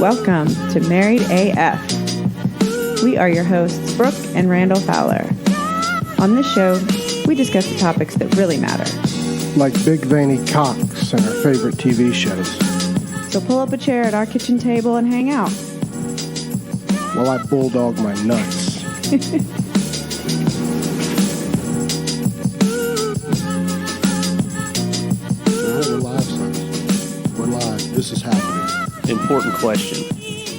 Welcome to Married AF. We are your hosts, Brooke and Randall Fowler. On this show, we discuss the topics that really matter. Like big veiny cocks and our favorite TV shows. So pull up a chair at our kitchen table and hang out. While I bulldog my nuts. We're live, son. We're live. This is happening. Important question.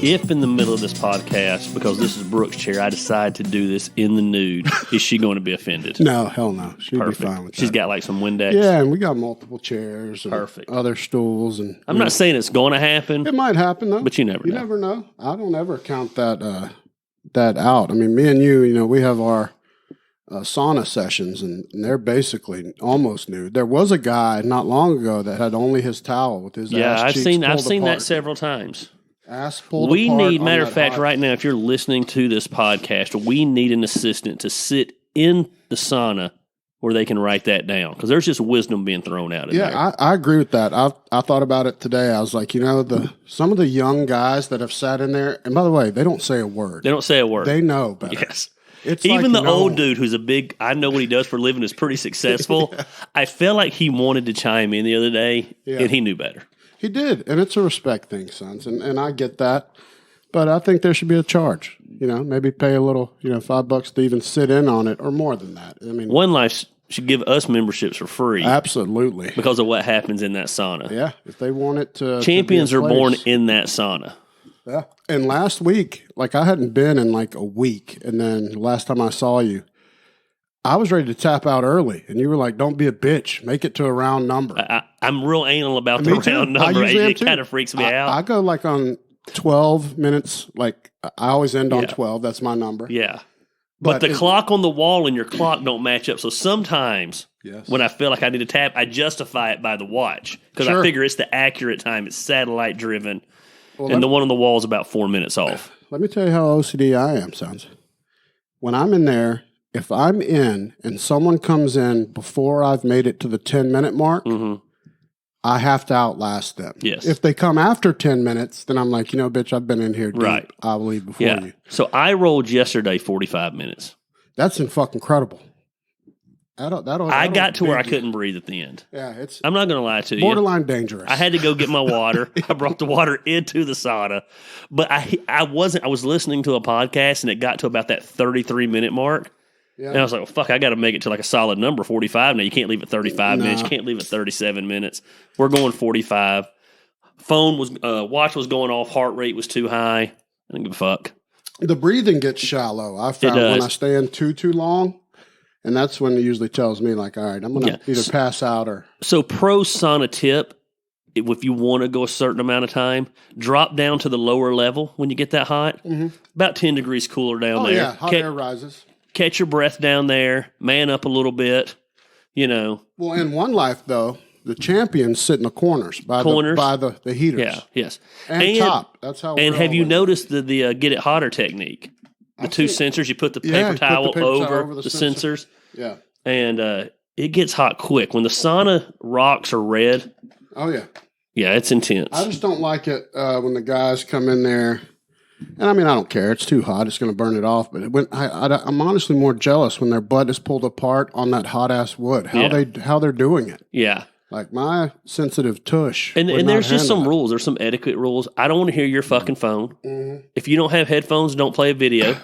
If in the middle of this podcast, because this is Brooke's chair, I decide to do this in the nude, is she going to be offended? No, hell no. She'd Perfect. be fine with that. She's got like some Windex. Yeah, and we got multiple chairs and Perfect. other stools. And I'm not saying it's going to happen. it might happen, though. But you never know. You never know. I don't ever count that out. I mean, me and you, we have our sauna sessions, and they're basically almost nude. There was a guy not long ago that had only his towel with his ass I've cheeks seen pulled that apart. several times. Ass pulled We apart need, on matter of that fact, hot- right now, if you're listening to this podcast, we need an assistant to sit in the sauna where they can write that down, because there's just wisdom being thrown out in there. Yeah, I agree with that. I thought about it today. I was like, some of the young guys that have sat in there, and by the way, they don't say a word. They don't say a word. They know better. Yes. It's Even like the old dude who's I know what he does for a living, is pretty successful. Yeah. I feel like he wanted to chime in the other day, and he knew better. He did, and it's a respect thing, sons, and I get that. But I think there should be a charge. Maybe pay a little, $5 to even sit in on it, or more than that. I mean, One Life should give us memberships for free absolutely, because of what happens in that sauna. yeah. If they want it to, Champions to be a are born place. in that sauna. Yeah. And last week, I hadn't been in like a week, and then last time I saw you, I was ready to tap out early, and you were like, "Don't be a bitch, make it to a round number." I'm real anal about Me the too. round I number. usually am It too. kind of freaks me out. I go like on 12 minutes. Like I always end on Yeah. 12. That's my number. Yeah. But the clock on the wall and your clock don't match up. So sometimes when I feel like I need to tap, I justify it by the watch, because I figure it's the accurate time. It's satellite driven. And the one on the wall is about 4 minutes off. Let me tell you how OCD I am, sons. When I'm in there, if I'm in and someone comes in before I've made it to the 10-minute mark, I have to outlast them. Yes. If they come after 10 minutes, then I'm like, bitch, I've been in here deep. Right. I'll leave before Yeah. you. So I rolled yesterday 45 minutes. That's fucking incredible. I got to where I couldn't breathe at the end. Yeah, it's I'm not going to lie to you. borderline dangerous. I had to go get my water. I brought the water into the sauna, but I was listening to a podcast, and it got to about that 33-minute mark. Yeah. And I was like, well, fuck, I got to make it to like a solid number, 45. Now you can't leave at 35 minutes. You can't leave at 37 minutes. We're going 45. Watch was going off. Heart rate was too high. I didn't give a fuck. The breathing gets shallow. I found when I stay in too long, and that's when it usually tells me, like, all right, I'm going to either pass out or... So pro sauna tip, if you want to go a certain amount of time, drop down to the lower level when you get that hot. About 10 degrees cooler down there. Yeah, hot air rises. Catch your breath down there. Man up a little bit, Well, in One Life, though, the champions sit in the corners by the heaters. Yeah, yes. And top. That's how. And have you noticed the get it hotter technique? The two sensors. You put the paper towel over the sensors. Yeah. And it gets hot quick. When the sauna rocks are red. Oh, yeah. Yeah, it's intense. I just don't like it when the guys come in there. And I mean, I don't care. It's too hot. It's going to burn it off. But I'm honestly more jealous when their butt is pulled apart on that hot ass wood. How they're doing it. Yeah. Like my sensitive tush. And there's just some rules. There's some etiquette rules. I don't want to hear your fucking phone. If you don't have headphones, don't play a video.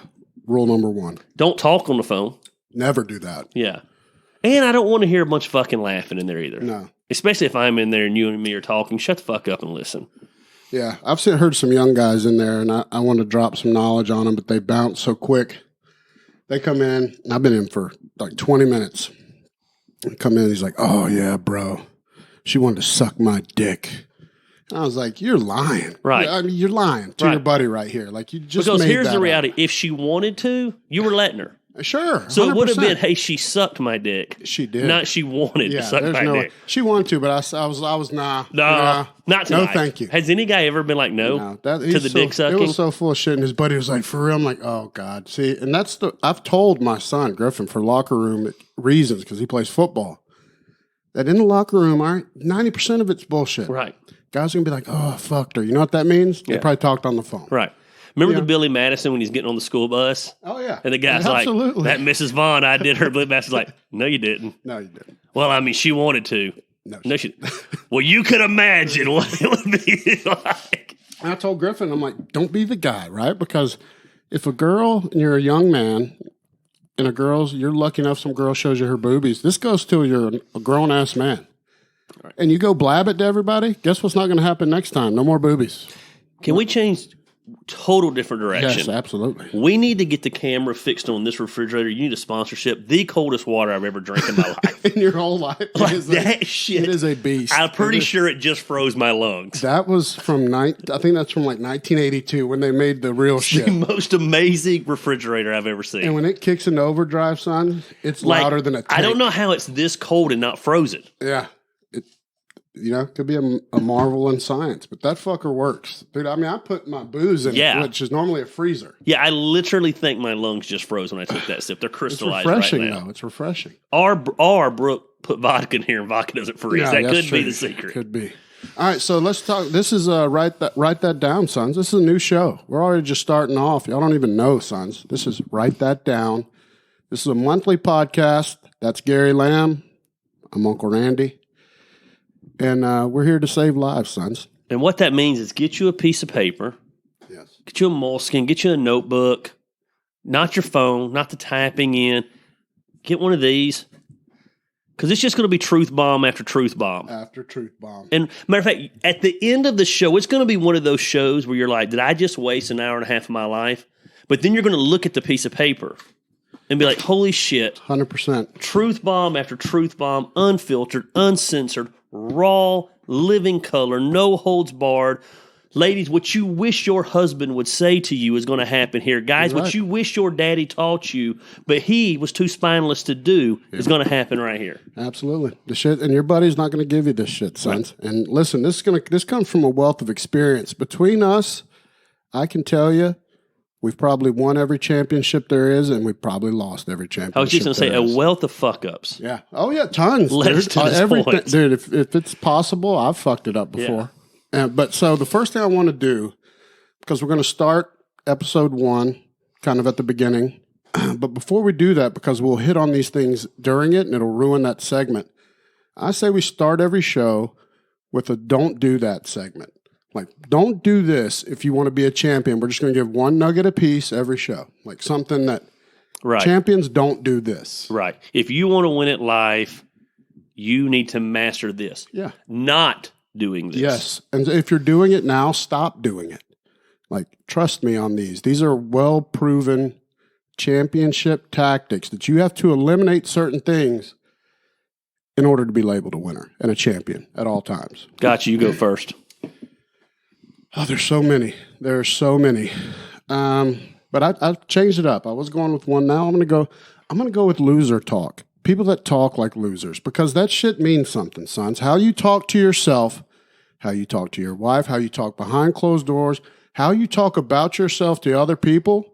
Rule number 1. Don't talk on the phone. Never do that. Yeah. And I don't want to hear a bunch of fucking laughing in there either. No. Especially if I'm in there and you and me are talking. Shut the fuck up and listen. Yeah. I've heard some young guys in there, and I want to drop some knowledge on them, but they bounce so quick. They come in. I've been in for like 20 minutes. They come in. He's like, oh, yeah, bro. She wanted to suck my dick. I was like, you're lying. Right. I mean, you're lying to your buddy right here. Like, you just Because made here's that the reality. up. If she wanted to, you were letting her. Sure. 100%. So it would have been, hey, she sucked my dick. She did. Not she wanted to suck my dick. She wanted to, but I was nah. No, not tonight. No, thank you. Has any guy ever been like, no to the dick sucking? It was so full of shit, and his buddy was like, for real? I'm like, oh, God. See, and I've told my son, Griffin, for locker room reasons, because he plays football, that in the locker room, 90% of it's bullshit. Right. Guys are going to be like, oh, I fucked her. You know what that means? They probably talked on the phone. Right. Remember the Billy Madison when he's getting on the school bus? Oh, yeah. And the guy's like, that Mrs. Vaughn, I did her. Billy Madison's like, no, you didn't. No, you didn't. Well, I mean, she wanted to. No, she Well, you could imagine what it would be like. And I told Griffin, I'm like, don't be the guy, right? Because if a girl, and you're a young man, and you're lucky enough some girl shows you her boobies, this goes till you're a grown-ass man. Right. And you go blab it to everybody, guess what's not going to happen next time? No more boobies. Can we change total different direction? Yes, absolutely. We need to get the camera fixed on this refrigerator. You need a sponsorship. The coldest water I've ever drank in my life. In your whole life? Shit. It is a beast. I'm pretty sure it just froze my lungs. That was from, I think that's from like 1982 when they made the real shit. The most amazing refrigerator I've ever seen. And when it kicks into overdrive, son, it's louder than a tank. I don't know how it's this cold and not frozen. Yeah. It could be a marvel in science, but that fucker works. Dude, I mean, I put my booze in it, which is normally a freezer. Yeah, I literally think my lungs just froze when I took that sip. They're crystallized right now. It's refreshing, though. It's refreshing. Our Brooke put vodka in here, and vodka doesn't freeze. Yeah, that could be the secret. Could be. All right, so let's talk. This is write that down, sons. This is a new show. We're already just starting off. Y'all don't even know, sons. This is Write That Down. This is a monthly podcast. That's Gary Lamb. I'm Uncle Randy. And we're here to save lives, sons. And what that means is get you a piece of paper. Yes. Get you a moleskin. Get you a notebook. Not your phone. Not the typing in. Get one of these. Because it's just going to be truth bomb after truth bomb. After truth bomb. And matter of fact, at the end of the show, it's going to be one of those shows where you're like, did I just waste an hour and a half of my life? But then you're going to look at the piece of paper and be like, holy shit. 100%. Truth bomb after truth bomb, unfiltered, uncensored, raw, living color, no holds barred. Ladies, what you wish your husband would say to you is going to happen here. Guys, what you wish your daddy taught you, but he was too spineless to do, is going to happen right here. Absolutely. The shit, and your buddy's not going to give you this shit, sons. Right. And listen, this comes from a wealth of experience. Between us, I can tell you, we've probably won every championship there is, and we've probably lost every championship. I was just going to say, a wealth of fuck-ups. Yeah. Oh, yeah, tons. Let's to this point. Dude, if it's possible, I've fucked it up before. Yeah. But so the first thing I want to do, because we're going to start episode 1 kind of at the beginning, but before we do that, because we'll hit on these things during it, and it'll ruin that segment, I say we start every show with a don't do that segment. Like, don't do this if you want to be a champion. We're just going to give one nugget apiece every show. Like something that champions don't do this. Right. If you want to win at life, you need to master this. Yeah. Not doing this. Yes. And if you're doing it now, stop doing it. Like, trust me on these. These are well-proven championship tactics that you have to eliminate certain things in order to be labeled a winner and a champion at all times. Gotcha. You go first. Oh, there's so many. There are so many. But I changed it up. I was going with one now. I'm gonna go with loser talk. People that talk like losers, because that shit means something, sons. How you talk to yourself, how you talk to your wife, how you talk behind closed doors, how you talk about yourself to other people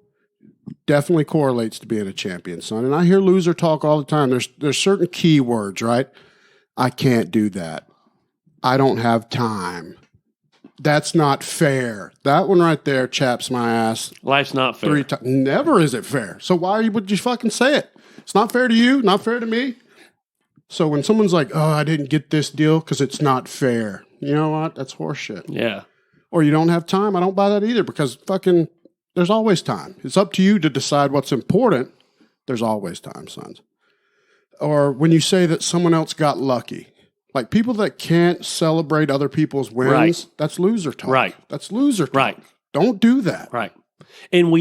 definitely correlates to being a champion, son. And I hear loser talk all the time. There's certain key words, right? I can't do that. I don't have time. That's not fair. That one right there chaps my ass. Life's not fair. 3 times. Never is it fair. So why would you fucking say it? It's not fair to you, not fair to me. So when someone's like, oh, I didn't get this deal because it's not fair. You know what? That's horseshit. Yeah. Or you don't have time. I don't buy that either, because fucking there's always time. It's up to you to decide what's important. There's always time, sons. Or when you say that someone else got lucky. Like, people that can't celebrate other people's wins, that's loser talk. Right. That's loser talk. Right. Don't do that. Right. And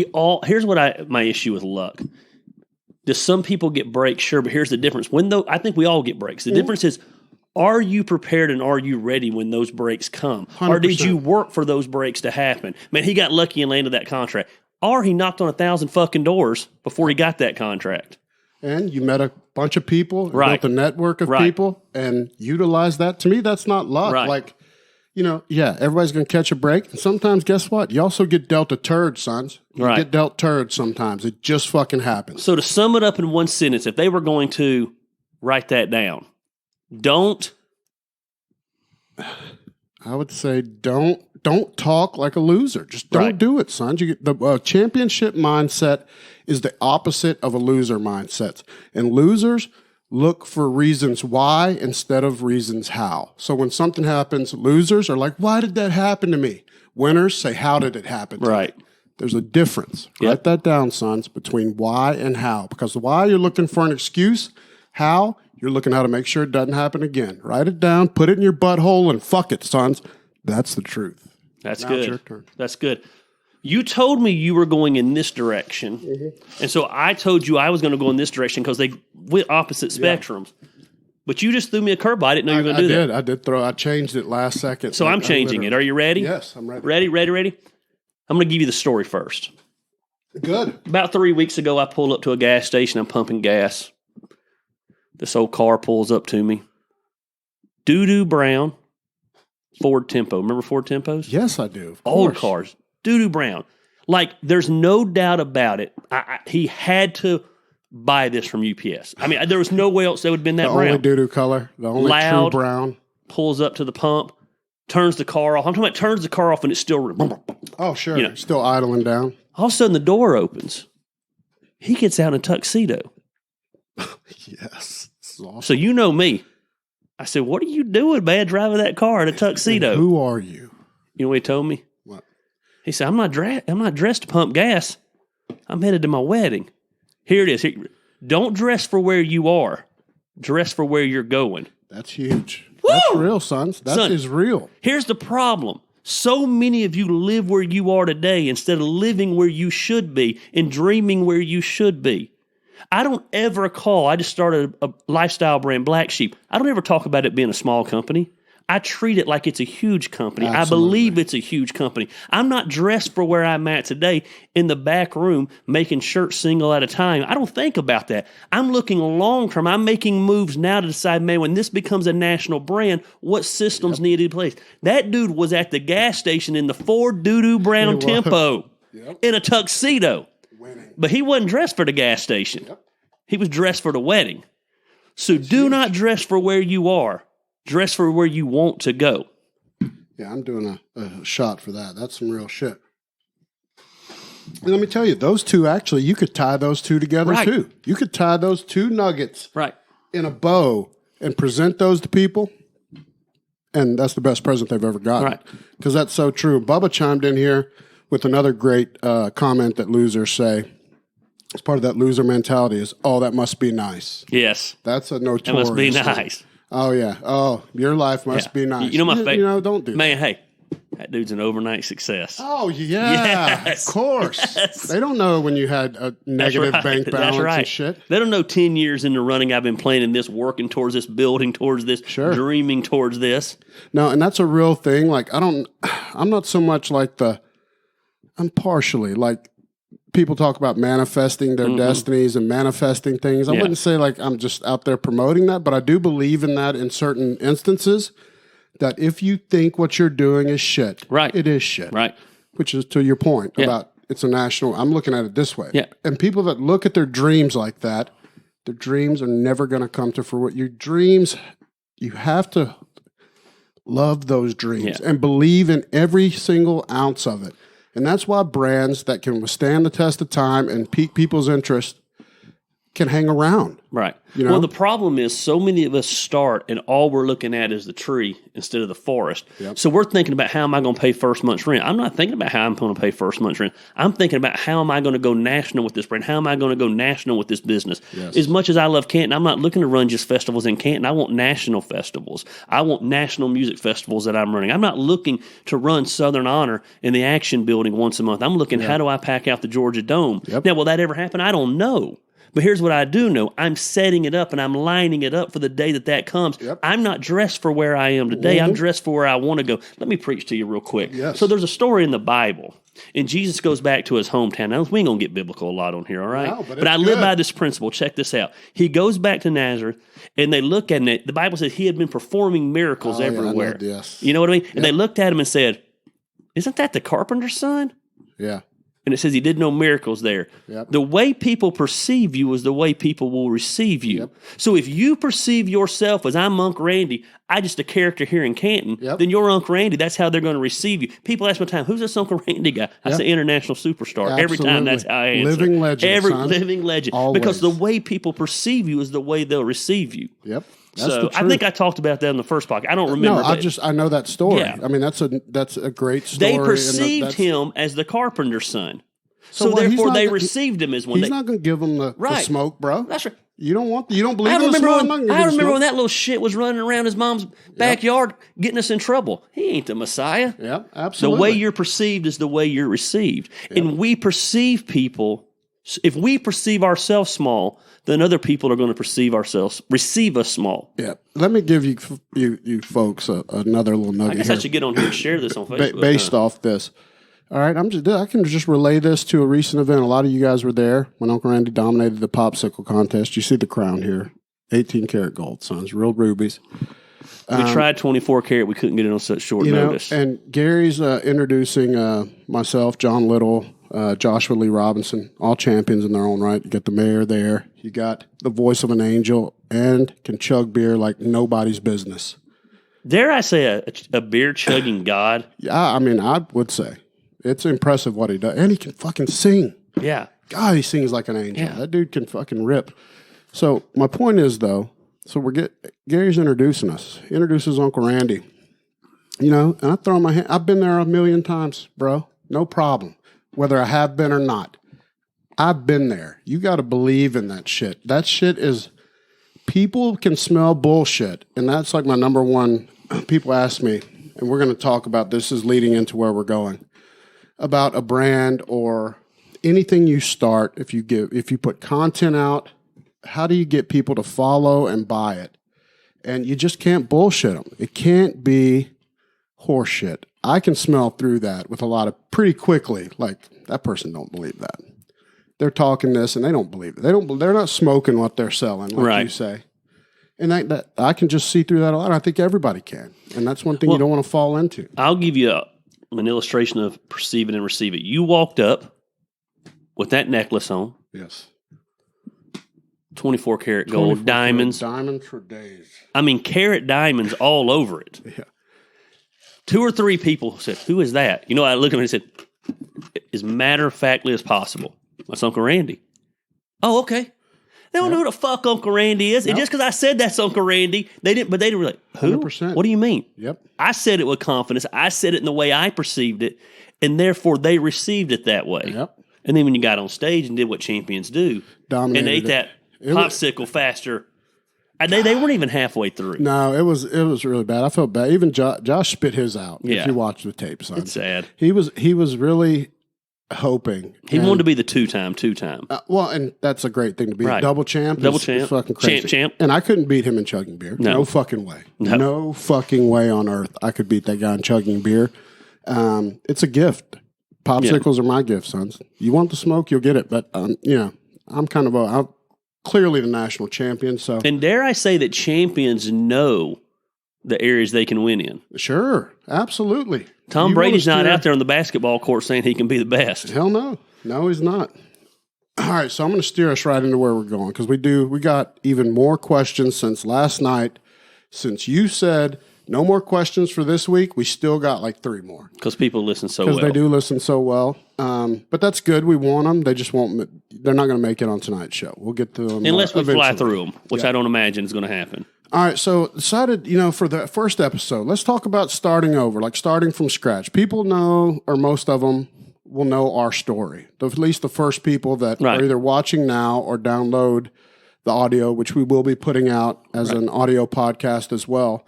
here's what my issue with luck. Do some people get breaks? Sure, but here's the difference. I think we all get breaks. The difference is, are you prepared and are you ready when those breaks come? 100%. Or did you work for those breaks to happen? Man, he got lucky and landed that contract. Or he knocked on 1,000 fucking doors before he got that contract. And you met a bunch of people, built a network of people, and utilized that. To me, that's not luck. Right. Like, everybody's going to catch a break. And sometimes, guess what? You also get dealt a turd, sons. You get dealt turds sometimes. It just fucking happens. So to sum it up in one sentence, if they were going to write that down, don't. I would say don't talk like a loser. Just don't do it, son. The championship mindset is the opposite of a loser mindset. And losers look for reasons why instead of reasons how. So when something happens, losers are like, why did that happen to me? Winners say, how did it happen to me? There's a difference. Write that down, sons, between why and how. Because why, you're looking for an excuse. How, you're looking how to make sure it doesn't happen again. Write it down, put it in your butthole, and fuck it, sons. That's the truth. That's good. It's your turn. That's good. You told me you were going in this direction, and so I told you I was going to go in this direction because they went opposite spectrums. But you just threw me a curveball. I didn't know you were going to do that. I changed it last second. So I'm changing it. Are you ready? Yes, I'm ready. Ready? I'm going to give you the story first. Good. About 3 weeks ago, I pull up to a gas station. I'm pumping gas. This old car pulls up to me. Doo-doo brown Ford Tempo. Remember Ford Tempos? Yes, I do. Old cars. Doo-doo brown. Like, there's no doubt about it. He had to buy this from UPS. I mean, there was no way else that would have been that brown. The only doo-doo color. The only loud, true brown. Pulls up to the pump. Turns the car off. I'm talking about turns the car off and it's still... Oh, sure. Still idling down. All of a sudden, the door opens. He gets out in a tuxedo. Yes. This is awesome. So you know me. I said, what are you doing, man, driving that car in a tuxedo? Who are you? You know what he told me? What? He said, I'm not dressed to pump gas. I'm headed to my wedding. Here it is. Don't dress for where you are. Dress for where you're going. That's huge. Woo! That's real, sons. That is real. Here's the problem. So many of you live where you are today instead of living where you should be and dreaming where you should be. I don't ever I just started a lifestyle brand, Black Sheep. I don't ever talk about it being a small company. I treat it like it's a huge company. Absolutely. I believe it's a huge company. I'm not dressed for where I'm at today in the back room making shirts single at a time. I don't think about that. I'm looking long term. I'm making moves now to decide, man, when this becomes a national brand, what systems need to be placed. That dude was at the gas station in the Ford doo-doo brown Tempo in a tuxedo. Winning. But he wasn't dressed for the gas station. He was dressed for the wedding. So do not dress for where you are. Dress for where you want to go. Yeah, I'm doing a shot for that. That's some real shit. And let me tell you, those two, actually, you could tie those two together, too. You could tie those two nuggets in a bow and present those to people, and that's the best present they've ever gotten. Because that's so true. Bubba chimed in here with another great comment that losers say. As part of that loser mentality is, oh, that must be nice. Yes. That's a notorious That must be nice. Thing. Oh, yeah. Oh, your life must be nice. You know my favorite. You know, don't do that. Man, hey, that dude's an overnight success. Oh, yeah. Yes. Of course. Yes. They don't know when you had a negative bank balance and shit. They don't know 10 years into running I've been planning this, working towards this, building towards this, dreaming towards this. No, and that's a real thing. Like, I'm not so much like I'm partially like, people talk about manifesting their destinies and manifesting things. I wouldn't say like I'm just out there promoting that, but I do believe in that in certain instances, that if you think what you're doing is shit, it is shit. Right. Which is to your point about it's a national, I'm looking at it this way. Yeah. And people that look at their dreams like that, their dreams are never going to come to fruition. Your dreams, you have to love those dreams and believe in every single ounce of it. And that's why brands that can withstand the test of time and pique people's interest can hang around. Right. You know? Well, the problem is so many of us start and all we're looking at is the tree instead of the forest. Yep. So we're thinking about how am I going to pay first month's rent? I'm not thinking about how I'm going to pay first month's rent. I'm thinking about how am I going to go national with this brand? How am I going to go national with this business? Yes. As much as I love Canton, I'm not looking to run just festivals in Canton. I want national festivals. I want national music festivals that I'm running. I'm not looking to run Southern Honor in the Action Building once a month. I'm looking, how do I pack out the Georgia Dome? Yep. Now, will that ever happen? I don't know. But here's what I do know. I'm setting it up and I'm lining it up for the day that comes. Yep. I'm not dressed for where I am today. I'm dressed for where I want to go. Let me preach to you real quick. Yes. So there's a story in the Bible, and Jesus goes back to his hometown. Now, we ain't going to get biblical a lot on here, all right? No, but I live by this principle. Check this out. He goes back to Nazareth, and they look at it. The Bible says he had been performing miracles everywhere. Yes. You know what I mean? Yep. And they looked at him and said, isn't that the carpenter's son? Yeah. And it says he did no miracles there. Yep. The way people perceive you is the way people will receive you. Yep. So if you perceive yourself as I'm Uncle Randy, I just a character here in Canton, then you're Uncle Randy. That's how they're going to receive you. People ask me all the time, who's this Uncle Randy guy? I say international superstar. Absolutely. Every time that's how I answer. Living legend, son. Living legend. Always. Because the way people perceive you is the way they'll receive you. Yep. That's So I think I talked about that in the first podcast. I don't remember. No, I know that story. Yeah. I mean, that's a great story. They perceived him as the carpenter's son. So what, therefore, they received him as one. He's not going to give them the smoke, bro. That's right. You don't believe in the smoke? I remember when that little shit was running around his mom's backyard getting us in trouble. He ain't the Messiah. Yeah, absolutely. The way you're perceived is the way you're received. Yep. And we perceive people, if we perceive ourselves small, then other people are going to receive us small. Yeah. Let me give you folks another little nugget. I guess here. I should get on here and share this on Facebook. Based off this. All right, I can just relay this to a recent event. A lot of you guys were there when Uncle Randy dominated the popsicle contest. You see the crown here, 18 karat gold, sons, real rubies. We tried 24 karat. We couldn't get it on such short notice. And Gary's introducing myself, John Little, Joshua Lee Robinson, all champions in their own right. You got the mayor there. You got the voice of an angel and can chug beer like nobody's business. Dare I say a beer chugging god? Yeah, I mean, I would say. It's impressive what he does. And he can fucking sing. Yeah. God, he sings like an angel. Yeah. That dude can fucking rip. So my point is, though, Gary's introducing us. He introduces Uncle Randy. And I throw my hand. I've been there a million times, bro. No problem. Whether I have been or not. I've been there. You got to believe in that shit. That shit is, people can smell bullshit. And that's like my number one. People ask me, and we're going to talk about this is leading into where we're going. About a brand or anything you start, if you put content out, how do you get people to follow and buy it? And you just can't bullshit them. It can't be horseshit. I can smell through that with a lot of pretty quickly. Like, that person don't believe that. They're talking this and they don't believe it. They're not smoking what they're selling, like you say. And that I can just see through that a lot. I think everybody can. And that's one thing you don't want to fall into. I'll give you an illustration of perceiving and receiving. You walked up with that necklace on. Yes. 24 karat gold, diamonds. Diamonds for days. I mean, carat diamonds all over it. Yeah. 2 or 3 people said, who is that? I looked at him and said, as matter-of-factly as possible. That's Uncle Randy. Oh, okay. They don't know who the fuck Uncle Randy is. And just because I said that's Uncle Randy, they didn't really like, who? 100%. What do you mean? Yep. I said it with confidence. I said it in the way I perceived it, and therefore they received it that way. Yep. And then when you got on stage and did what champions do, dominated and ate that popsicle faster, they weren't even halfway through. No, it was really bad. I felt bad. Even Josh spit his out. If you watch the tape, son. It's sad. He was really hoping. He wanted to be the two-time. Well, and that's a great thing to be. Right. Double champ. Double champ. Fucking crazy. Champ. And I couldn't beat him in chugging beer. No fucking way. No fucking way on earth I could beat that guy in chugging beer. It's a gift. Popsicles are my gift, sons. You want the smoke, you'll get it. But, I'm I'm clearly the national champion. So, and dare I say that champions know the areas they can win in. Sure. Absolutely. Tom Brady's not out there on the basketball court saying he can be the best. Hell no. No, he's not. All right, so I'm going to steer us right into where we're going because we got even more questions since last night. Since you said no more questions for this week, we still got like 3 more. Because people listen so well. Because they do listen so well. But that's good. We want them. They just won't. They're not going to make it on tonight's show. We'll get to them unless we eventually. Fly through them, which I don't imagine is going to happen. All right, so decided, for the first episode, let's talk about starting over, like starting from scratch. People know, or most of them will know our story. At least the first people that are either watching now or download the audio, which we will be putting out as an audio podcast as well.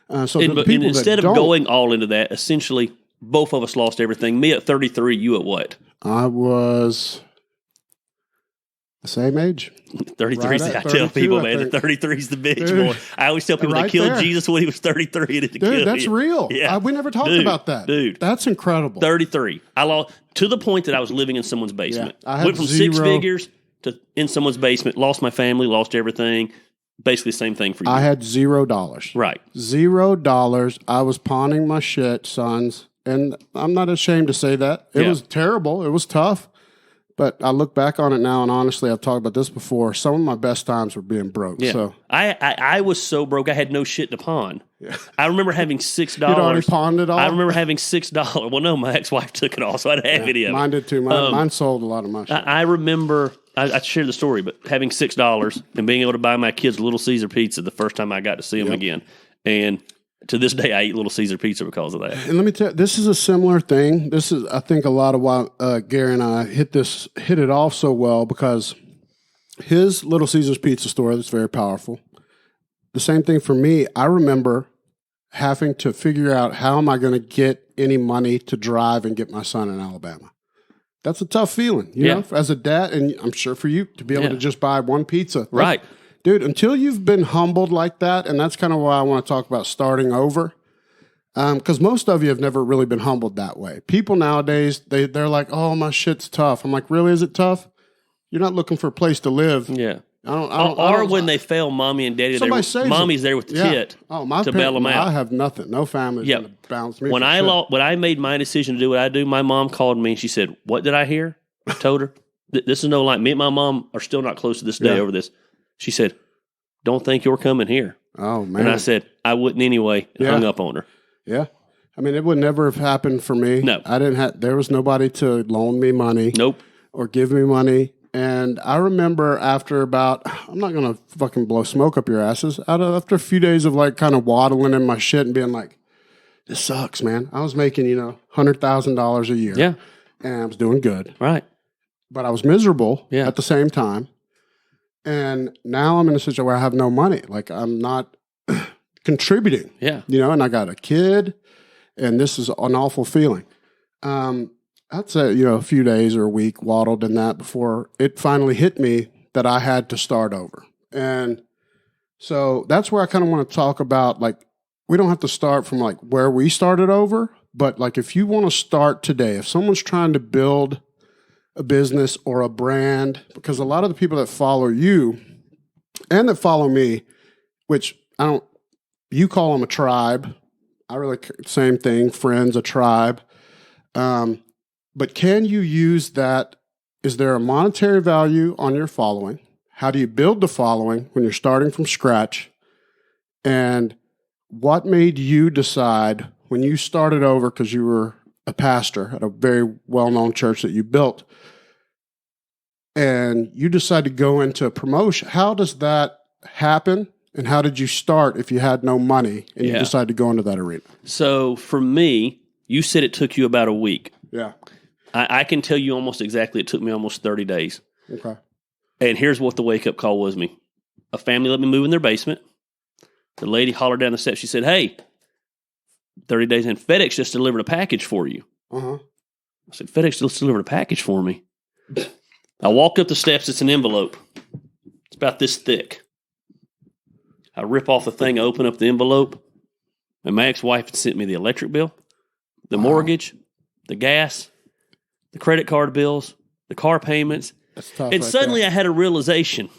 Instead of going all into that, essentially, both of us lost everything. Me at 33, you at what? I was the same age. 33 is, I tell people, man, the 33 is the bitch, boy. I always tell people they killed Jesus when he was 33. And Dude, that's real. Yeah. We never talked about that. Dude. That's incredible. 33. I lost to the point that I was living in someone's basement. Yeah, I had went from 6 figures to in someone's basement, lost my family, lost everything. Basically the same thing for you. I had $0. Right. $0. I was pawning my shit, sons, And I'm not ashamed to say that. It was terrible. It was tough. But I look back on it now, and honestly, I've talked about this before. Some of my best times were being broke. Yeah. So I was so broke, I had no shit to pawn. Yeah. I remember having $6. You'd already pawned it all? I remember having $6. Well, no, my ex-wife took it all, so I didn't have any of it. Mine did too. Mine sold a lot of my shit. I remember, I shared the story, but having $6 and being able to buy my kids Little Caesar pizza the first time I got to see them again. And to this day, I eat Little Caesar pizza because of that. And let me tell you, this is a similar thing. This is, I think, a lot of why Gary and I hit it off so well, because his Little Caesar's pizza store that's very powerful. The same thing for me. I remember having to figure out, how am I going to get any money to drive and get my son in Alabama? That's a tough feeling, you know, as a dad, and I'm sure for you to be able to just buy one pizza. Right. Dude, until you've been humbled like that, and that's kind of why I want to talk about starting over, because most of you have never really been humbled that way. People nowadays, they're like, oh, my shit's tough. I'm like, really, is it tough? You're not looking for a place to live. Yeah. Or when they fail, mommy and daddy, mommy's there with the kid to bail them out. I have nothing. No family's going to balance me. When I made my decision to do what I do, my mom called me and she said, what did I hear? I told her, this is no lie. Me and my mom are still not close to this day over this. She said, don't think you're coming here. Oh, man. And I said, I wouldn't anyway, and hung up on her. Yeah. I mean, it would never have happened for me. No. There was nobody to loan me money. Nope. Or give me money. And I remember after about, I'm not going to fucking blow smoke up your asses, after a few days of like kind of waddling in my shit and being like, this sucks, man. I was making, $100,000 a year. Yeah. And I was doing good. Right. But I was miserable at the same time. And now I'm in a situation where I have no money. Like, I'm not contributing. Yeah. And I got a kid, and this is an awful feeling. I'd say, a few days or a week waddled in that before it finally hit me that I had to start over. And so that's where I kind of want to talk about, like, we don't have to start from like where we started over, but like if you want to start today, if someone's trying to build a business or a brand, because a lot of the people that follow you and that follow me, which you call them a tribe. I really, same thing, friends, a tribe. But can you use that? Is there a monetary value on your following? How do you build the following when you're starting from scratch? And what made you decide when you started over, because you were a pastor at a very well-known church that you built, and you decided to go into promotion? How does that happen? And how did you start if you had no money and you decided to go into that arena? So for me, you said it took you about a week. Yeah. I can tell you almost exactly, it took me almost 30 days. Okay. And here's what the wake-up call was me. A family let me move in their basement. The lady hollered down the steps. She said, hey, 30 days in, FedEx just delivered a package for you. Uh-huh. I said, FedEx just delivered a package for me. I walk up the steps. It's an envelope. It's about this thick. I rip off the thing, open up the envelope, and my ex-wife had sent me the electric bill, the mortgage, the gas, the credit card bills, the car payments. That's tough. And suddenly I had a realization.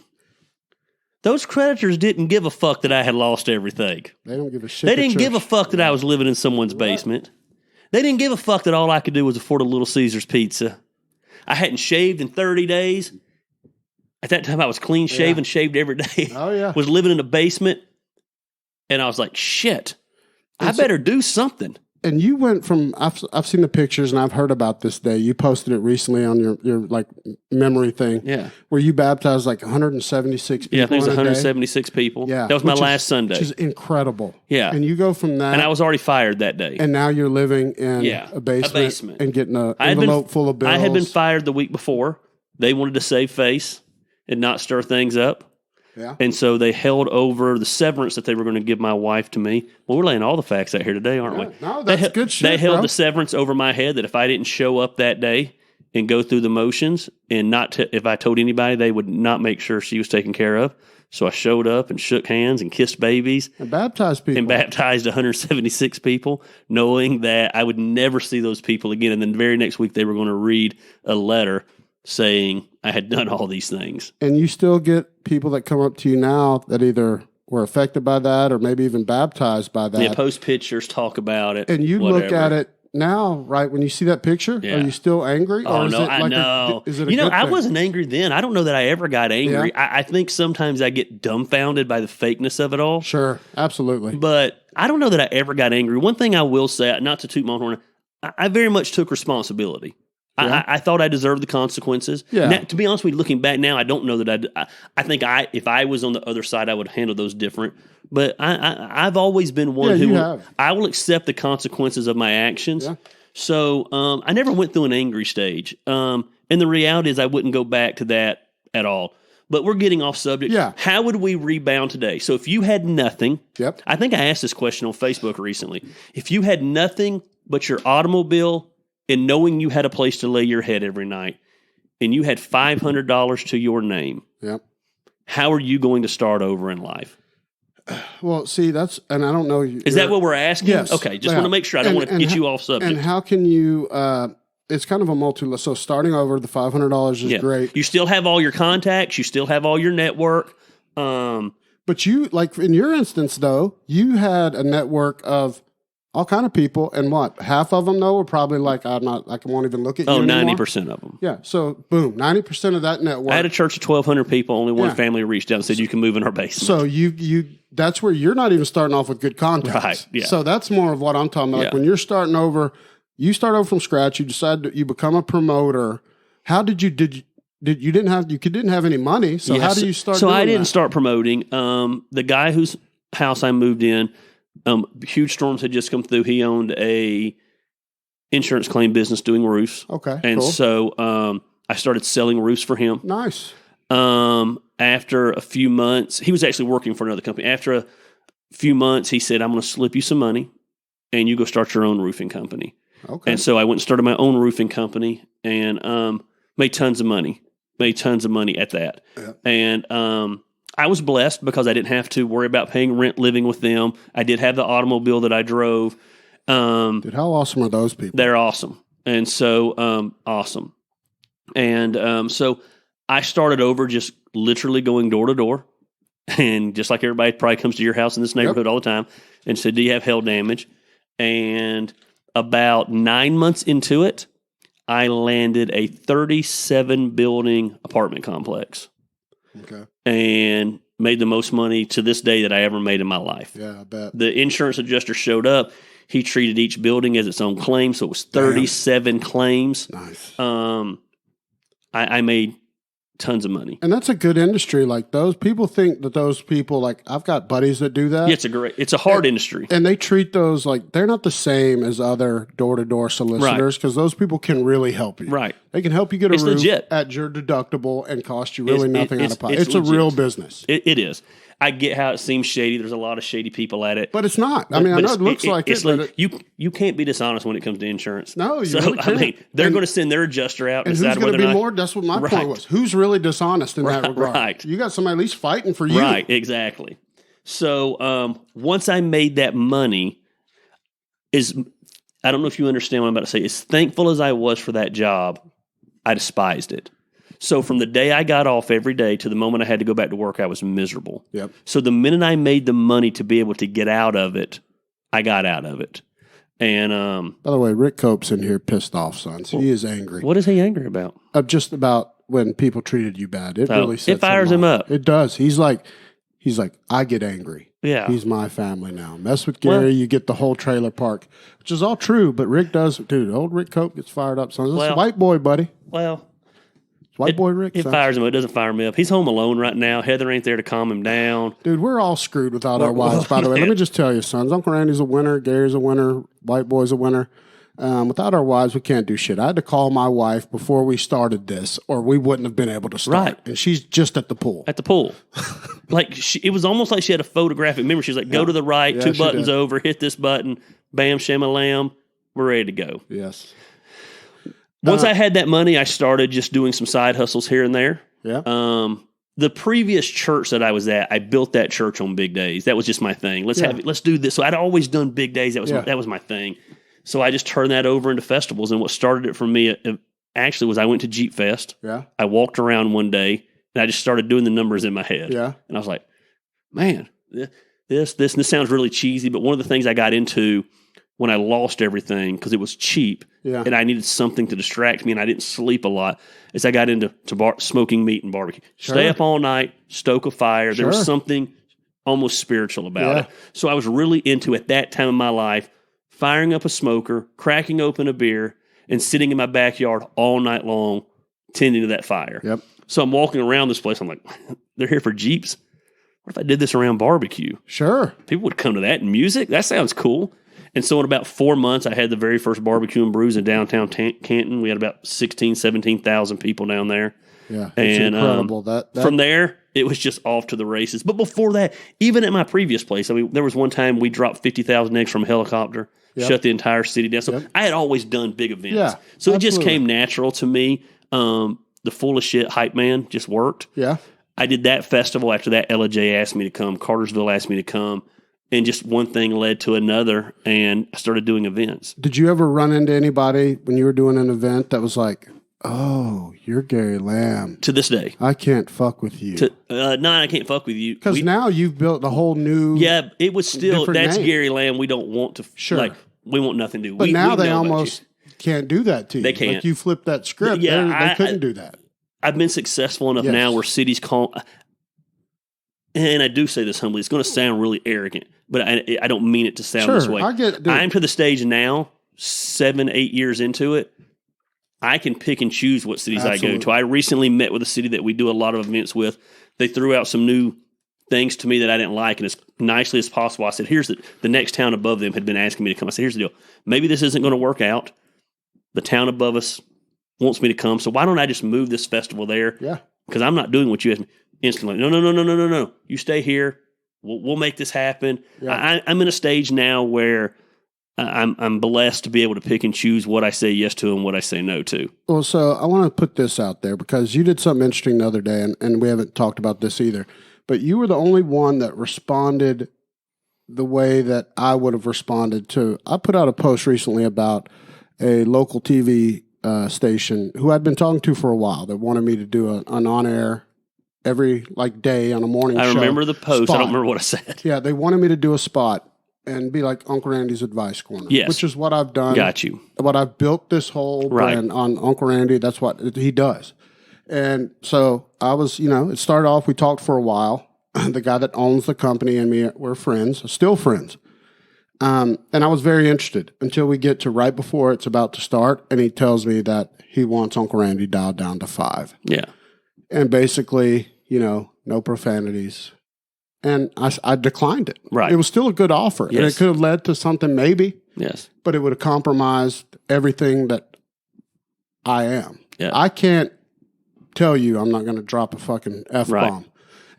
Those creditors didn't give a fuck that I had lost everything. They don't give a shit. They didn't give a fuck that I was living in someone's basement. They didn't give a fuck that all I could do was afford a Little Caesar's pizza. I hadn't shaved in 30 days. At that time, I was clean shaven, shaved every day. Oh, yeah. Was living in a basement. And I was like, shit, I better do something. And you went from, I've seen the pictures and I've heard about this day. You posted it recently on your like memory thing. Yeah. Where you baptized like 176 people. Yeah, I think it was 176 people. Yeah. That was my last Sunday. Which is incredible. Yeah. And you go from that. And I was already fired that day. And now you're living in a basement. And getting an envelope full of bills. I had been fired the week before. They wanted to save face and not stir things up. Yeah. And so they held over the severance that they were going to give my wife to me. Well, we're laying all the facts out here today, aren't we? No, that's good shit. They held the severance over my head that if I didn't show up that day and go through the motions and if I told anybody, they would not make sure she was taken care of. So I showed up and shook hands and kissed babies. And baptized people. And baptized 176 people, knowing that I would never see those people again. And then the very next week, they were going to read a letter saying I had done all these things. And you still get people that come up to you now that either were affected by that or maybe even baptized by that. Yeah, post pictures, talk about it. And you look at it now, right, when you see that picture, are you still angry? Oh, no, I know. Is it a good thing? I wasn't angry then. I don't know that I ever got angry. Yeah. I think sometimes I get dumbfounded by the fakeness of it all. Sure, absolutely. But I don't know that I ever got angry. One thing I will say, not to toot my own horn, I very much took responsibility. Yeah. I thought I deserved the consequences. Yeah. Now, to be honest with you, looking back now, I don't know that I think if I was on the other side, I would handle those different. But I've always been one who I will accept the consequences of my actions. Yeah. So I never went through an angry stage. And the reality is I wouldn't go back to that at all. But we're getting off subject. Yeah. How would we rebound today? So if you had nothing, I think I asked this question on Facebook recently. If you had nothing but your automobile and knowing you had a place to lay your head every night, and you had $500 to your name, how are you going to start over in life? Well, see, and I don't know. Is that what we're asking? Yes. Okay, just want to make sure. I don't want to get you off subject. And how can you, it's kind of a so starting over, the $500 is great. You still have all your contacts. You still have all your network. But you, like in your instance, though, you had a network of all kind of people, and what? Half of them, though, were probably like, I won't even look at you anymore. 90% of them. Yeah, so boom, 90% of that network. I had a church of 1,200 people. Only one family reached out and said, you can move in our basement. So you that's where you're not even starting off with good contacts. Right, yeah. So that's more of what I'm talking about. Like when you're starting over, you start over from scratch, you decide that you become a promoter. How did you didn't have any money, so how do you start doing I didn't start promoting. The guy whose house I moved in, huge storms had just come through. He owned a insurance claim business doing roofs. Okay. And so I started selling roofs for him. Nice. After a few months, he was actually working for another company. After a few months, he said, I'm going to slip you some money and you go start your own roofing company. Okay. And so I went and started my own roofing company and made tons of money at that. Yeah. And I was blessed because I didn't have to worry about paying rent living with them. I did have the automobile that I drove. Dude, how awesome are those people? They're awesome. And so awesome. And so I started over just literally going door to door. And just like everybody probably comes to your house in this neighborhood all the time and said, do you have hail damage? And about 9 months into it, I landed a 37-building apartment complex. Okay. And made the most money to this day that I ever made in my life. Yeah, I bet. The insurance adjuster showed up. He treated each building as its own claim, so it was 37 claims. Nice. I made tons of money. And that's a good industry. Like those people think that those people, like I've got buddies that do that. Yeah, it's a hard industry. And they treat those like they're not the same as other door-to-door solicitors because those people can really help you. Right. They can help you get a roof at your deductible and cost you really nothing out of pocket. It's a real business. It is. I get how it seems shady. There's a lot of shady people at it. But it's not. I mean, I know it looks like it. Like, you can't be dishonest when it comes to insurance. No, you really can't. I mean, they're going to send their adjuster out and decide whether or not. More, that's what my point was. Who's really dishonest in that regard? Right. You got somebody at least fighting for you. Right, exactly. So once I made that money, I don't know if you understand what I'm about to say. As thankful as I was for that job, I despised it. So from the day I got off every day to the moment I had to go back to work, I was miserable. Yep. So the minute I made the money to be able to get out of it, I got out of it. And by the way, Rick Cope's in here pissed off, son. So he is angry. What is he angry about? Just about when people treated you bad. It really sets it fires him up. It does. He's like, I get angry. Yeah. He's my family now. Mess with Gary, you get the whole trailer park, which is all true. But Rick does, dude. Old Rick Cope gets fired up, son. This is a white boy, buddy. Well. White boy Rick. It fires him up. It doesn't fire me up. He's home alone right now. Heather ain't there to calm him down. Dude, we're all screwed without our wives, by the way. Let me just tell you, sons. Uncle Randy's a winner. Gary's a winner. White boy's a winner. Without our wives, we can't do shit. I had to call my wife before we started this, or we wouldn't have been able to start. Right. And she's just at the pool. At the pool. Like, it was almost like she had a photographic memory. She's like, go to the right, 2 buttons over, hit this button, bam, sham-a-lam, we're ready to go. Yes. Once I had that money, I started just doing some side hustles here and there. Yeah. The previous church that I was at, I built that church on big days. That was just my thing. Let's do this. So I'd always done big days. That was my thing. So I just turned that over into festivals. And what started it for me actually was I went to Jeep Fest. Yeah. I walked around one day and I just started doing the numbers in my head. Yeah. And I was like, man, this sounds really cheesy. But one of the things I got into when I lost everything because it was cheap and I needed something to distract me and I didn't sleep a lot, is I got into smoking meat and barbecue. Sure. Stay up all night, stoke a fire. There was something almost spiritual about it. So I was really into, at that time in my life, firing up a smoker, cracking open a beer, and sitting in my backyard all night long, tending to that fire. Yep. So I'm walking around this place. I'm like, they're here for Jeeps. What if I did this around barbecue? Sure. People would come to that. And music? That sounds cool. And so in about 4 months, I had the very first barbecue and brews in downtown Canton. We had about 16,000, 17,000 people down there. Yeah, it's incredible. From there, it was just off to the races. But before that, even at my previous place, I mean, there was one time we dropped 50,000 eggs from a helicopter, shut the entire city down. So I had always done big events. Yeah, so it just came natural to me. The full of shit hype man just worked. Yeah. I did that festival. After that, Ella J asked me to come. Cartersville asked me to come. And just one thing led to another, and I started doing events. Did you ever run into anybody when you were doing an event that was like, oh, you're Gary Lamb? To this day. I can't fuck with you. No, I can't fuck with you. Because now you've built a whole new... Yeah, it was still, that's name. Gary Lamb. We don't want to... Sure. Like, we want nothing to do. But now they almost can't do that to you. They can't. Like you flipped that script. Yeah, they couldn't do that. I've been successful enough now where cities call... And I do say this humbly. It's going to sound really arrogant, but I don't mean it to sound this way. I'm to the stage now, 7, 8 years into it. I can pick and choose what cities I go to. I recently met with a city that we do a lot of events with. They threw out some new things to me that I didn't like, and as nicely as possible, I said, here's the next town above them had been asking me to come. I said, here's the deal. Maybe this isn't going to work out. The town above us wants me to come, so why don't I just move this festival there? Yeah. Because I'm not doing what you asked me. Instantly, no. You stay here. We'll make this happen. Yeah. I'm in a stage now where I'm blessed to be able to pick and choose what I say yes to and what I say no to. Well, so I want to put this out there because you did something interesting the other day, and we haven't talked about this either, but you were the only one that responded the way that I would have responded to. I put out a post recently about a local TV station who I'd been talking to for a while that wanted me to do an on-air every day on a morning show. I remember the post. Spot. I don't remember what I said. Yeah, they wanted me to do a spot and be like Uncle Randy's Advice Corner. Yes. Which is what I've done. Got you. What I've built this whole brand on Uncle Randy. That's what he does. And so I was, it started off, we talked for a while. The guy that owns the company and me were friends, still friends. And I was very interested until we get to right before it's about to start. And he tells me that he wants Uncle Randy dialed down to 5. Yeah. And basically, no profanities. And I declined it. Right. It was still a good offer. Yes. And it could have led to something maybe. Yes. But it would have compromised everything that I am. Yeah. I can't tell you I'm not going to drop a fucking F-bomb. Right.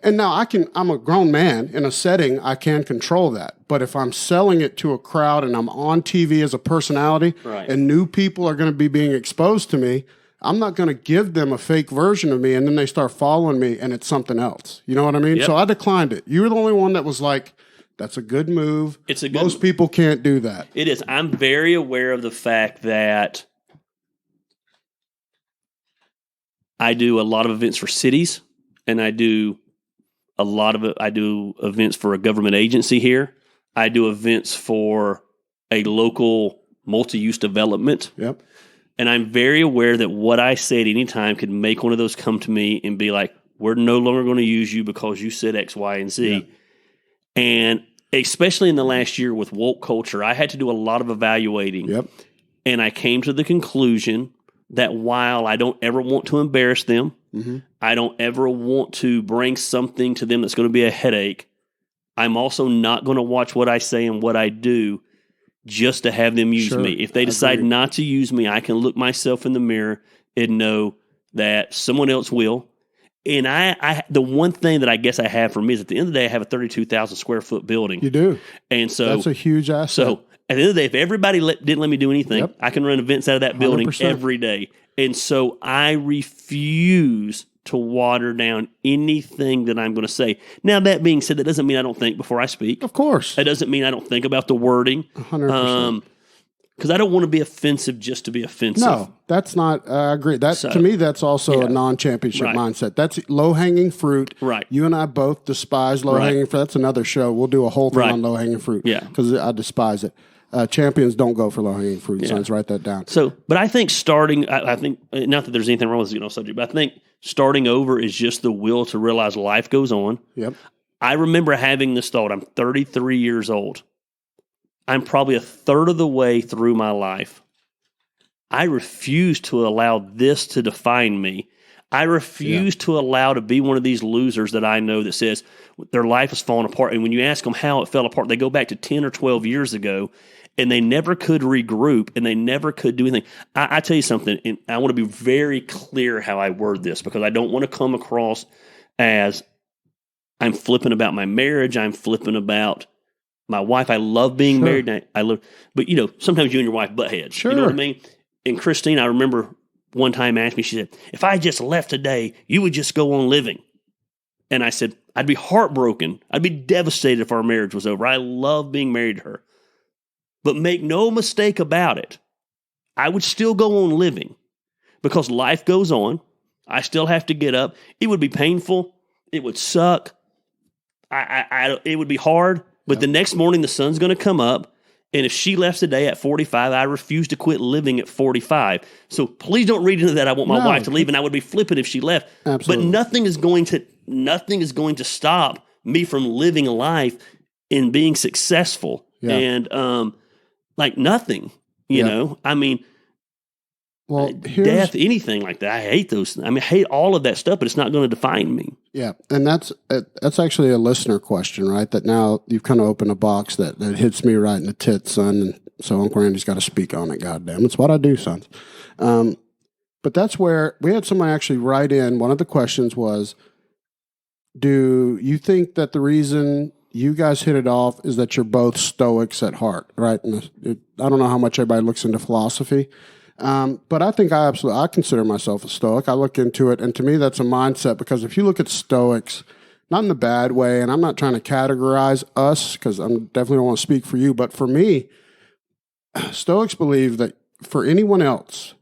And now I'm a grown man in a setting, I can control that. But if I'm selling it to a crowd and I'm on TV as a personality and new people are going to be being exposed to me, I'm not going to give them a fake version of me and then they start following me and it's something else. You know what I mean? Yep. So I declined it. You were the only one that was like, that's a good move. Most people can't do that. It is. I'm very aware of the fact that I do a lot of events for cities and I do events for a government agency here. I do events for a local multi-use development. Yep. And I'm very aware that what I say at any time could make one of those come to me and be like, we're no longer going to use you because you said X, Y, and Z. Yeah. And especially in the last year with woke culture, I had to do a lot of evaluating. Yep. And I came to the conclusion that while I don't ever want to embarrass them, I don't ever want to bring something to them that's going to be a headache, I'm also not going to watch what I say and what I do just to have them use me. If they decide not to use me, I can look myself in the mirror and know that someone else will. And I the one thing that I guess I have for me is at the end of the day, I have a 32,000 square foot building. You do. And so that's a huge asset. So at the end of the day, if everybody didn't let me do anything, I can run events out of that building 100%. Every day. And so I refuse to water down anything that I'm going to say. Now, that being said, that doesn't mean I don't think before I speak. Of course. That doesn't mean I don't think about the wording. 100%. Because I don't want to be offensive just to be offensive. No, that's not, I agree. To me, that's also a non-championship mindset. That's low-hanging fruit. Right. You and I both despise low-hanging fruit. That's another show. We'll do a whole thing on low-hanging fruit. Yeah. Because I despise it. champions don't go for low-hanging fruit, sons. Write that down. So, but I think starting, I think, not that there's anything wrong with this subject, but I think starting over is just the will to realize life goes on. Yep. I remember having this thought. I'm 33 years old. I'm probably a third of the way through my life. I refuse to allow this to define me. I refuse to allow to be one of these losers that I know that says their life is falling apart. And when you ask them how it fell apart, they go back to 10 or 12 years ago, and they never could regroup, and they never could do anything. I tell you something, and I want to be very clear how I word this, because I don't want to come across as I'm flipping about my marriage. I'm flipping about my wife. I love being married. But sometimes you and your wife butt heads. Sure. You know what I mean? And Christine, I remember one time asked me, she said, if I just left today, you would just go on living. And I said, I'd be heartbroken. I'd be devastated if our marriage was over. I love being married to her. But make no mistake about it, I would still go on living, because life goes on. I still have to get up. It would be painful. It would suck. It would be hard. But the next morning, the sun's going to come up. And if she left today at 45, I refuse to quit living at 45. So please don't read into that. I want my wife to leave, and I would be flippant if she left. Absolutely. But nothing is going to stop me from living a life and being successful. Yeah. And nothing, you know. I mean, death, anything like that. I hate those. I hate all of that stuff, but it's not going to define me. Yeah, and that's actually a listener question, right? That now you've kind of opened a box that hits me right in the tits, son. And so Uncle Randy's got to speak on it. Goddamn, it's what I do, sons. But that's where we had someone actually write in. One of the questions was, do you think that the reason you guys hit it off is that you're both Stoics at heart, right? And I don't know how much everybody looks into philosophy. But I think I consider myself a Stoic. I look into it, and to me, that's a mindset, because if you look at Stoics, not in the bad way, and I'm not trying to categorize us, because I definitely don't want to speak for you, but for me, Stoics believe that for anyone else,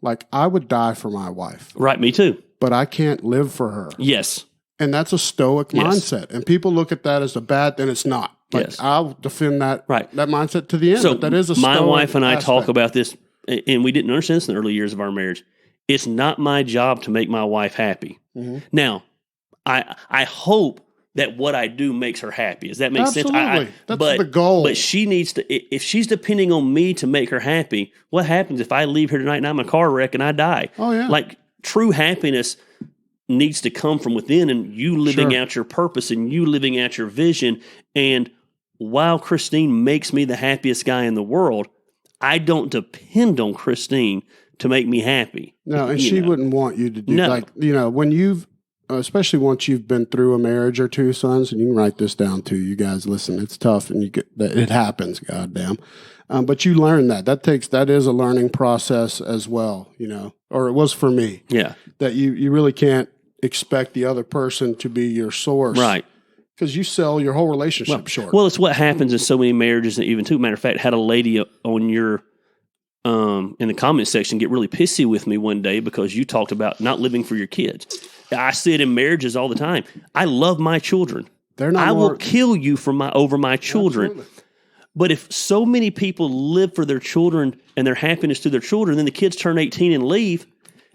like, I would die for my wife. Right, me too. But I can't live for her. Yes. And that's a Stoic mindset. And people look at that as a bad, then it's not. Like, I'll defend that mindset to the end, so but that is a Stoic my wife and I aspect. Talk about this, and we didn't understand this in the early years of our marriage. It's not my job to make my wife happy. Mm-hmm. Now, I hope that what I do makes her happy. Does that make sense? Absolutely. That's the goal. But she needs to, if she's depending on me to make her happy, what happens if I leave here tonight and I'm in a car wreck and I die? Oh, yeah. Like, true happiness needs to come from within, and you living out your purpose and you living out your vision. And while Christine makes me the happiest guy in the world, I don't depend on Christine to make me happy. No, and she wouldn't want you to do when you've, especially once you've been through a marriage or two, sons, and you can write this down too. You guys listen, it's tough, and it happens, goddamn. But you learn that is a learning process as well, or it was for me. Yeah. That you really can't expect the other person to be your source. Right. Because you sell your whole relationship short. Well, it's what happens in so many marriages, and even too. Matter of fact, had a lady on your in the comment section get really pissy with me one day because you talked about not living for your kids. I see it in marriages all the time. I love my children. I will kill you over my children. Absolutely. But if so many people live for their children and their happiness to their children, then the kids turn 18 and leave,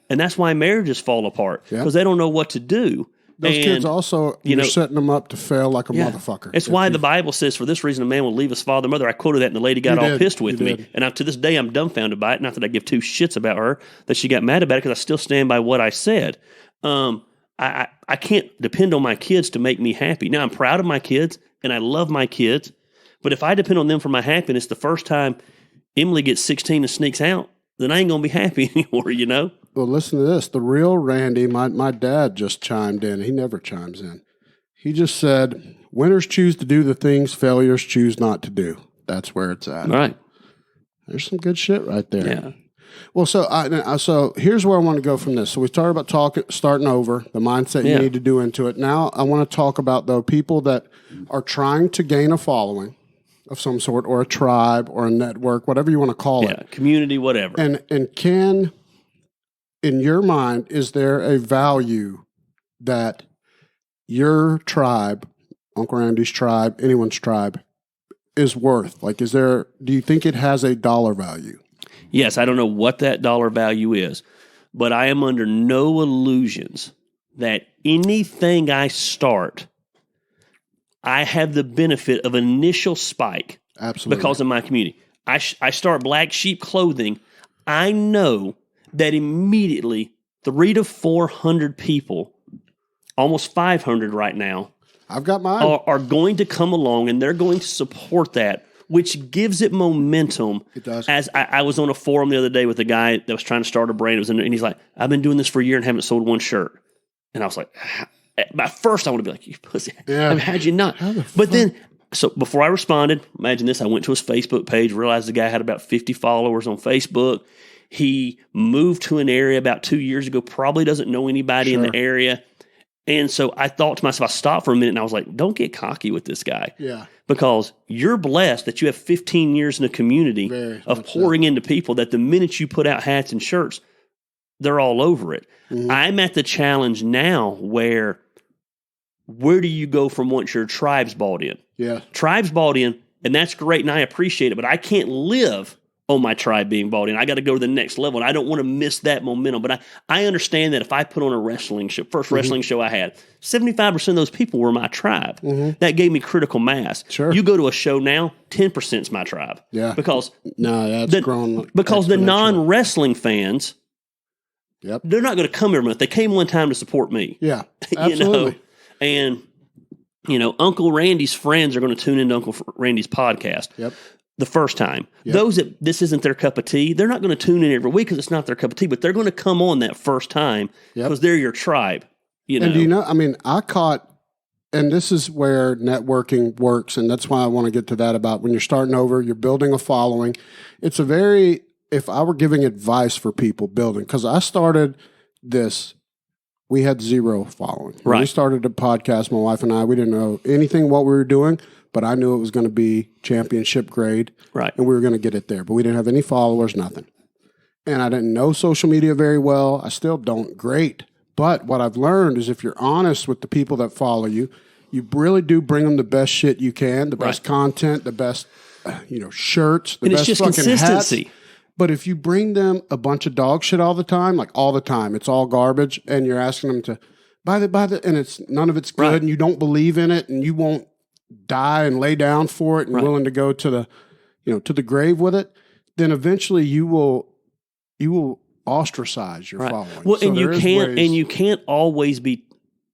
and that's why marriages fall apart because they don't know what to do. Those kids also, you're setting them up to fail like a motherfucker. It's why the Bible says, for this reason, a man will leave his father and mother. I quoted that, and the lady got all pissed with me. And to this day, I'm dumbfounded by it. Not that I give two shits about her, that she got mad about it, because I still stand by what I said. I can't depend on my kids to make me happy. Now, I'm proud of my kids, and I love my kids. But if I depend on them for my happiness, the first time Emily gets 16 and sneaks out, then I ain't going to be happy anymore, Well, listen to this. The real Randy, my dad just chimed in. He never chimes in. He just said, winners choose to do the things failures choose not to do. That's where it's at. All right. There's some good shit right there. Yeah. Well, so here's where I want to go from this. So we started about starting over, the mindset you need to do into it. Now I want to talk about, though, people that are trying to gain a following of some sort, or a tribe, or a network, whatever you want to call it. Community, whatever. And can, in your mind, is there a value that your tribe, Uncle Randy's tribe, anyone's tribe, is worth? Like, do you think it has a dollar value? Yes, I don't know what that dollar value is, but I am under no illusions that anything I start, I have the benefit of an initial spike. Absolutely. Because of my community. I start Black Sheep Clothing. I know that immediately 300 to 400 people, almost 500 right now, I've got mine, are going to come along and they're going to support that, which gives it momentum. It does. As I was on a forum the other day with a guy that was trying to start a brand. And he's like, I've been doing this for a year and haven't sold one shirt. And I was like, at first I want to be like, you pussy. Yeah. How'd you not? But then, so before I responded, imagine this, I went to his Facebook page, realized the guy had about 50 followers on Facebook. He moved to an area about 2 years ago, probably doesn't know anybody in the area. And so I thought to myself, I stopped for a minute and I was like, don't get cocky with this guy. Yeah. Because you're blessed that you have 15 years in a community of pouring into people that the minute you put out hats and shirts, they're all over it. Mm-hmm. I'm at the challenge now where do you go from once your tribe's bought in? Yeah. Tribe's bought in, and that's great, and I appreciate it, but I can't live on my tribe being bought in. I got to go to the next level, and I don't want to miss that momentum. But I understand that if I put on a wrestling show, first wrestling show I had, 75% of those people were my tribe. Mm-hmm. That gave me critical mass. Sure. You go to a show now, 10% is my tribe. Yeah. Because grown. Because the non-wrestling fans, they're not going to come every month. They came one time to support me. Yeah, absolutely. And, Uncle Randy's friends are going to tune into Uncle Randy's podcast the first time. Yep. Those that this isn't their cup of tea, they're not going to tune in every week because it's not their cup of tea, but they're going to come on that first time because they're your tribe. And do you know, I caught, and this is where networking works, and that's why I want to get to that about when you're starting over, you're building a following. It's if I were giving advice for people building, because I started this, we had 0 following. When we started the podcast, my wife and I, we didn't know anything what we were doing, but I knew it was going to be championship grade. Right. And we were going to get it there. But we didn't have any followers, nothing. And I didn't know social media very well. I still don't great. But what I've learned is if you're honest with the people that follow you, you really do bring them the best shit you can, the best content, the best shirts, the best fucking consistency. Hats. But if you bring them a bunch of dog shit all the time, it's all garbage, and you're asking them to buy the, and none of it's good, and you don't believe in it, and you won't die and lay down for it, and willing to go to the grave with it, then eventually you will ostracize your following. Well, so and you can't always be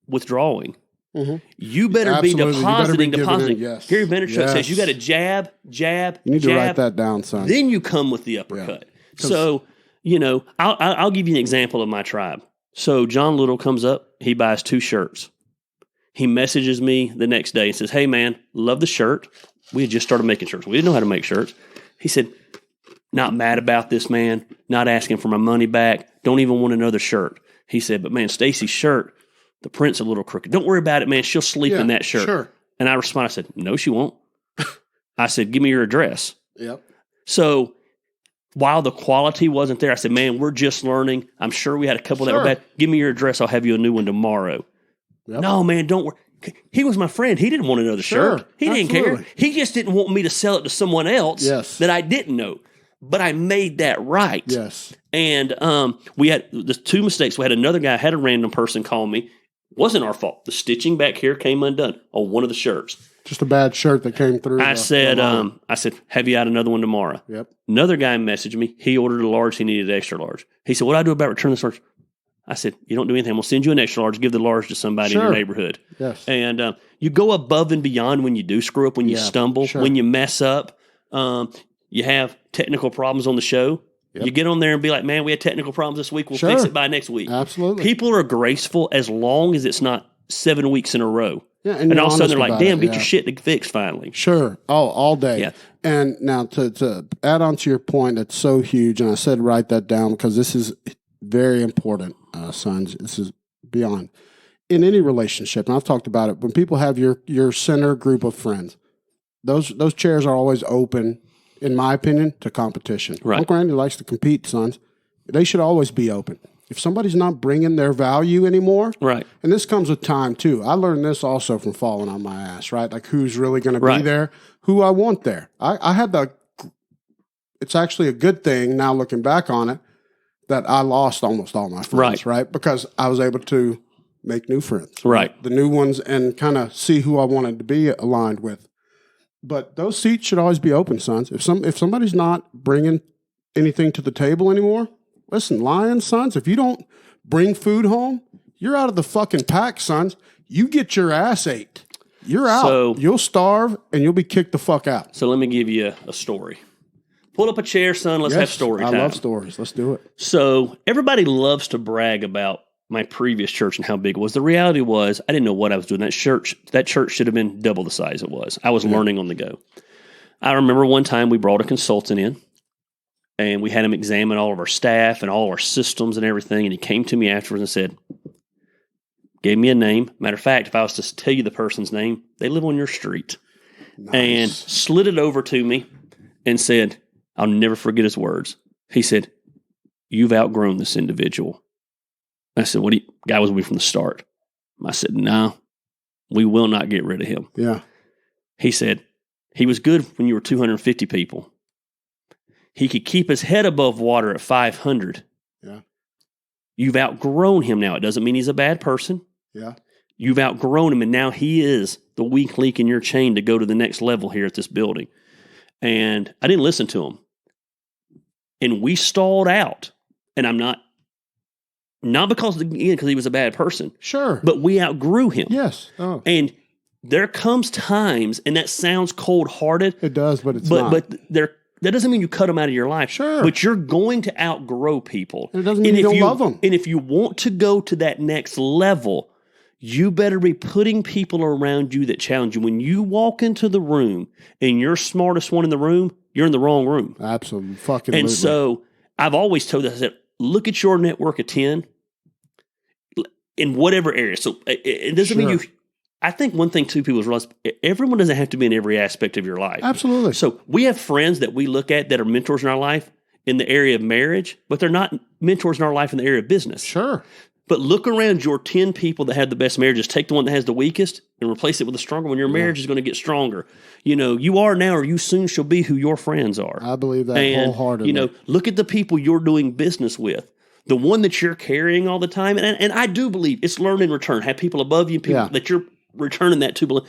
withdrawing. Mm-hmm. You better be depositing. Yes. Gary Vaynerchuk says you got to jab. You need to write that down, son. Then you come with the uppercut. Yeah. So, I'll give you an example of my tribe. So John Little comes up. He buys 2 shirts. He messages me the next day and says, hey, man, love the shirt. We had just started making shirts. We didn't know how to make shirts. He said, not mad about this, man. Not asking for my money back. Don't even want another shirt. He said, but, man, Stacy's shirt, the print's a little crooked. Don't worry about it, man. She'll sleep in that shirt. Sure. And I responded, I said, no, she won't. I said, give me your address. Yep. So while the quality wasn't there, I said, man, we're just learning. I'm sure we had a couple that were bad. Give me your address. I'll have you a new one tomorrow. Yep. No, man, don't worry. He was my friend. He didn't want another shirt. He didn't care. He just didn't want me to sell it to someone else that I didn't know. But I made that right. Yes. And we had the 2 mistakes. We had another guy, had a random person call me. Wasn't our fault. The stitching back here came undone on one of the shirts. Just a bad shirt that came through. I said, have you out another one tomorrow? Yep. Another guy messaged me. He ordered a large. He needed an extra large. He said, what do I do about returning this large? I said, you don't do anything. We'll send you an extra large. Give the large to somebody in your neighborhood. Yes. And you go above and beyond when you do screw up, when you stumble, when you mess up. You have technical problems on the show. Yep. You get on there and be like, man, we had technical problems this week. We'll fix it by next week. Absolutely. People are graceful as long as it's not 7 weeks in a row. Yeah, and all of a sudden they're like, damn, get your shit fixed finally. Sure. Oh, all day. Yeah. And now to add on to your point, that's so huge, and I said write that down because this is very important, sons. This is beyond. In any relationship, and I've talked about it, when people have your center group of friends, those chairs are always open, in my opinion, to competition. Right. Uncle Randy likes to compete, sons. They should always be open. If somebody's not bringing their value anymore, right? And this comes with time too. I learned this also from falling on my ass, right? Like who's really going to be there, who I want there. I had it's actually a good thing now looking back on it that I lost almost all my friends, right? Because I was able to make new friends, right? The new ones, and kind of see who I wanted to be aligned with. But those seats should always be open, sons. If somebody's not bringing anything to the table anymore, listen, Lions, sons, if you don't bring food home, you're out of the fucking pack, sons. You get your ass ate. You're out. So, you'll starve and you'll be kicked the fuck out. So let me give you a story. Pull up a chair, son. Let's have story time. I love stories. Let's do it. So everybody loves to brag about my previous church and how big it was. The reality was I didn't know what I was doing. That church should have been double the size it was. I was learning on the go. I remember one time we brought a consultant in, and we had him examine all of our staff and all our systems and everything. And he came to me afterwards and said, gave me a name. Matter of fact, if I was to tell you the person's name, they live on your street. Nice. And slid it over to me and said, I'll never forget his words. He said, you've outgrown this individual. I said, guy was with me from the start. I said, no, we will not get rid of him. Yeah. He said, he was good when you were 250 people. He could keep his head above water at 500. Yeah. You've outgrown him now. It doesn't mean he's a bad person. Yeah. You've outgrown him, and now he is the weak link in your chain to go to the next level here at this building. And I didn't listen to him. And we stalled out. And I'm not because he was a bad person. Sure. But we outgrew him. Yes. Oh. And there comes times, and that sounds cold-hearted. It does, but it's not. But that doesn't mean you cut them out of your life. Sure. But you're going to outgrow people. And it doesn't mean you don't love them. And if you want to go to that next level, you better be putting people around you that challenge you. When you walk into the room and you're smartest one in the room, you're in the wrong room. Absolutely. Fucking And so I've always told us, I said, look at your network of 10 in whatever area. So it doesn't mean you... I think one thing, too, people realize, everyone doesn't have to be in every aspect of your life. Absolutely. So we have friends that we look at that are mentors in our life in the area of marriage, but they're not mentors in our life in the area of business. Sure. But look around your 10 people that have the best marriages. Take the one that has the weakest and replace it with a stronger one. Your marriage is going to get stronger. You know, you are now or you soon shall be who your friends are. I believe that wholeheartedly. You know, look at the people you're doing business with. The one that you're carrying all the time. And I do believe it's learn and return. Have people above you, people that you're returning that to.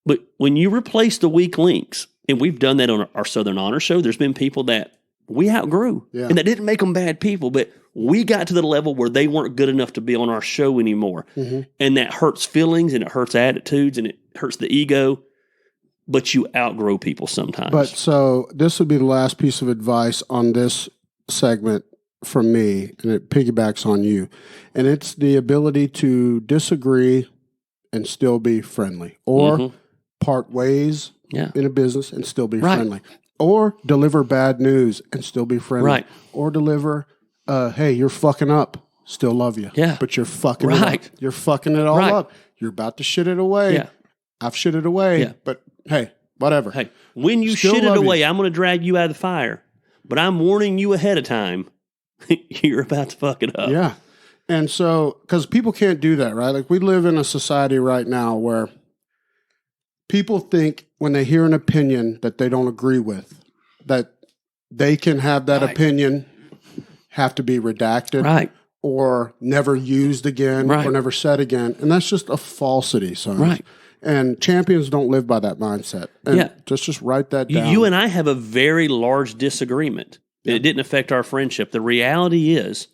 But when you replace the weak links, and we've done that on our Southern Honor Show, there's been people that we outgrew. Yeah. And that didn't make them bad people, but we got to the level where they weren't good enough to be on our show anymore. Mm-hmm. And that hurts feelings and it hurts attitudes and it hurts the ego, but you outgrow people sometimes. But so this would be the last piece of advice on this segment from me, and it piggybacks on you. And it's the ability to disagree and still be friendly, or part ways in a business and still be friendly, or deliver bad news and still be friendly, or deliver, hey, you're fucking up, still love you, but you're fucking it up. You're fucking it all up. You're about to shit it away. Yeah. I've shit it away, but hey, whatever. Hey, when you still shit it away, I'm going to drag you out of the fire, but I'm warning you ahead of time. You're about to fuck it up. Yeah. And so, because people can't do that, right? Like we live in a society right now where people think when they hear an opinion that they don't agree with, that they can have that opinion have to be redacted or never used again or never said again. And that's just a falsity, son. Right. And champions don't live by that mindset. And just write that down. You and I have a very large disagreement. And it didn't affect our friendship. The reality is,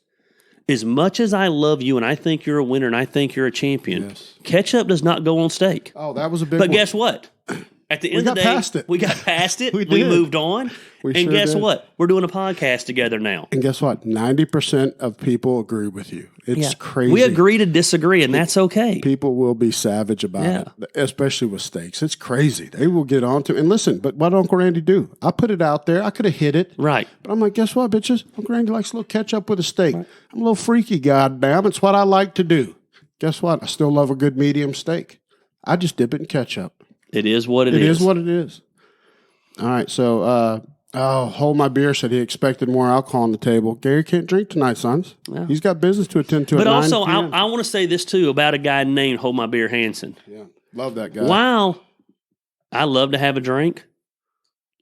as much as I love you and I think you're a winner and I think you're a champion, ketchup does not go on steak. Oh, that was a big one. But guess what? At the end of the day, we got past it. We moved on. And guess what? We're doing a podcast together now. And guess what? 90% of people agree with you. It's crazy. We agree to disagree, and that's okay. People will be savage about it, especially with steaks. It's crazy. They will get on to it. And listen, but what did Uncle Randy do? I put it out there. I could have hit it. Right. But I'm like, guess what, bitches? Uncle Randy likes a little ketchup with a steak. Right. I'm a little freaky, goddamn. It's what I like to do. Guess what? I still love a good medium steak. I just dip it in ketchup. It is what it is. It is what it is. All right. So Oh, Hold My Beer said he expected more alcohol on the table. Gary can't drink tonight, sons. Yeah. He's got business to attend to. But also, I want to say this too about a guy named Hold My Beer Hansen. Yeah, love that guy. Wow, I love to have a drink.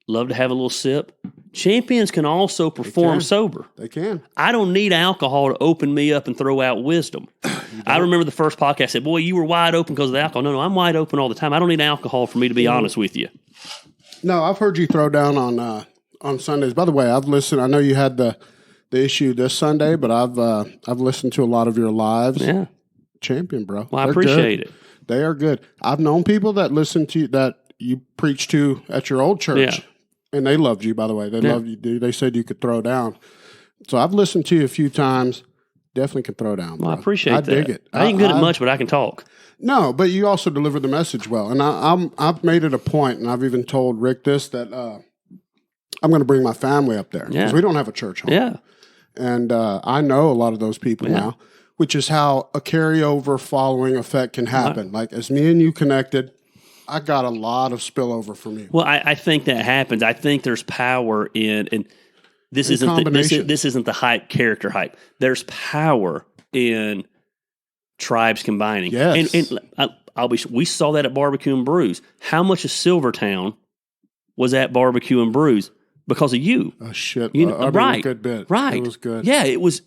Love to have a little sip. Champions can also perform sober. They can. I don't need alcohol to open me up and throw out wisdom. I remember the first podcast said, "Boy, you were wide open because of the alcohol." No, I'm wide open all the time. I don't need alcohol for me to be honest with you. No, I've heard you throw down on Sundays. By the way, I've listened. I know you had the issue this Sunday, but I've listened to a lot of your lives. Yeah, champion, bro. Well, I appreciate it. They are good. I've known people that listen to you, that you preach to at your old church, and they loved you. By the way, they loved you. Dude. They said you could throw down. So I've listened to you a few times. Definitely can throw down. Bro. Well, I appreciate that. I dig it. I ain't good at much, but I can talk. No, but you also deliver the message well, and I've made it a point, and I've even told Rick this, that I'm going to bring my family up there because we don't have a church home. Yeah, and I know a lot of those people now, which is how a carryover following effect can happen. Right. Like as me and you connected, I got a lot of spillover from you. Well, I think that happens. I think there's power in, and this isn't the hype, character hype. There's power in tribes combining. Yes. And we saw that at Barbecue and Brews. How much of Silvertown was at Barbecue and Brews? Because of you. Oh, shit. Right. A good bit. Right. It was good. Yeah, it was,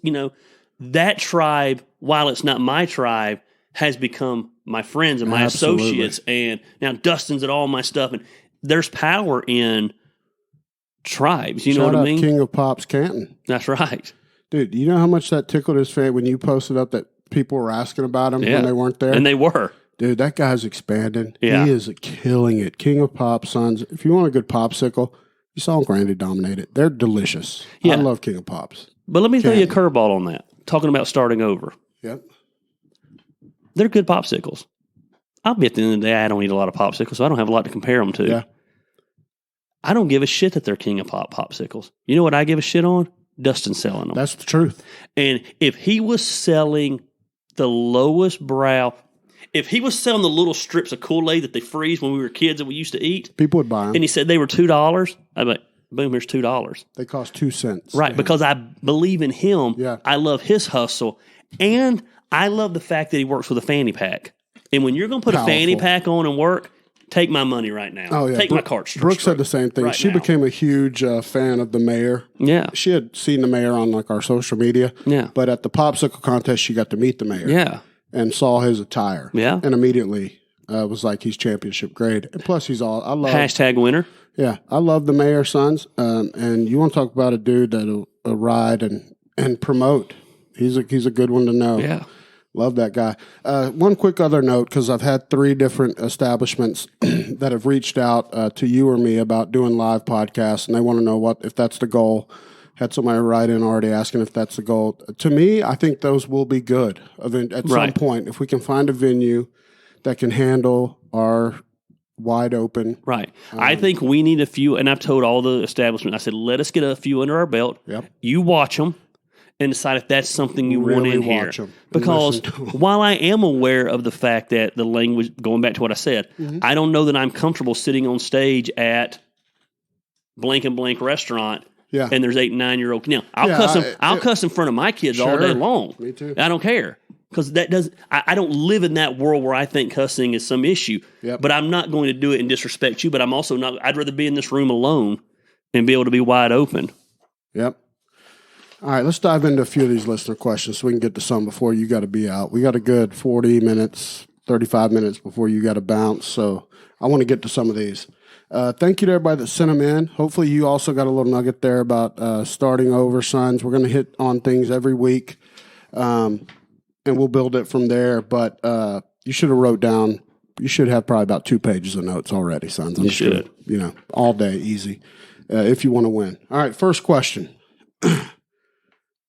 that tribe, while it's not my tribe, has become my friends and my associates. And now Dustin's at all my stuff. And there's power in tribes. You know what I mean? King of Pops Canton. That's right. Dude, you know how much that tickled his face when you posted up that people were asking about him when they weren't there? And they were. Dude, that guy's expanding. Yeah. He is killing it. King of Pop, sons. If you want a good popsicle, you saw Grandy dominate it. They're delicious. Yeah. I love King of Pops. But let me throw you a curveball on that. Talking about starting over. Yep. They're good popsicles. I'll be at the end of the day, I don't eat a lot of popsicles, so I don't have a lot to compare them to. Yeah. I don't give a shit that they're King of Pop popsicles. You know what I give a shit on? Dustin selling them. That's the truth. And if he was selling the lowest brow, if he was selling the little strips of Kool-Aid that they freeze when we were kids that we used to eat, people would buy them. And he said they were $2, I'd be like, boom, here's $2. They cost 2 cents. Right, because I believe in him. Yeah. I love his hustle. And I love the fact that he works with a fanny pack. And when you're going to put a fanny pack on and work, take my money right now. Oh, yeah. Take my card straight. Brooke said the same thing. She became a huge fan of the mayor. Yeah. She had seen the mayor on our social media. Yeah. But at the popsicle contest, she got to meet the mayor. Yeah. And saw his attire. Yeah. And immediately was like, he's championship grade. And plus, I love. Hashtag winner. Yeah. I love the mayor, sons. And you want to talk about a dude that'll ride and promote. He's a good one to know. Yeah. Love that guy. One quick other note, because I've had 3 different establishments that have reached out to you or me about doing live podcasts, and they want to know if that's the goal. Had somebody write in already asking if that's the goal. To me, I think those will be good at some point. If we can find a venue that can handle our wide open. Right. I think we need a few, and I've told all the establishment, I said, let us get a few under our belt. Yep. You watch them. And decide if that's something you want in here. Because while I am aware of the fact that the language, going back to what I said, I don't know that I'm comfortable sitting on stage at blank restaurant. Yeah. And there's 8 and 9-year-old. Now I'll cuss in front of my kids all day long. Me too. I don't care because I don't live in that world where I think cussing is some issue. Yep. But I'm not going to do it and disrespect you. But I'm also not. I'd rather be in this room alone and be able to be wide open. Yep. All right, let's dive into a few of these listener questions so we can get to some before you got to be out. We got a good 40 minutes, 35 minutes before you got to bounce, so I want to get to some of these. Thank you to everybody that sent them in. Hopefully you also got a little nugget there about starting over, sons. We're going to hit on things every week, and we'll build it from there. But you should have wrote down, you should have probably about 2 pages of notes already, sons. You should. All day, easy, if you want to win. All right, first question.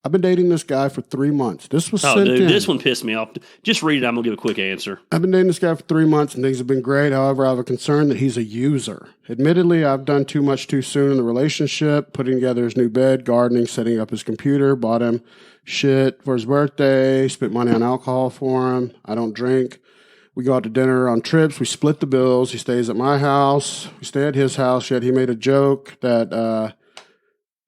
I've been dating this guy for 3 months. This was sent in. This one pissed me off. Just read it. I'm going to give a quick answer. I've been dating this guy for 3 months, and things have been great. However, I have a concern that he's a user. Admittedly, I've done too much too soon in the relationship, putting together his new bed, gardening, setting up his computer, bought him shit for his birthday, spent money on alcohol for him. I don't drink. We go out to dinner on trips. We split the bills. He stays at my house. We stay at his house, yet he made a joke that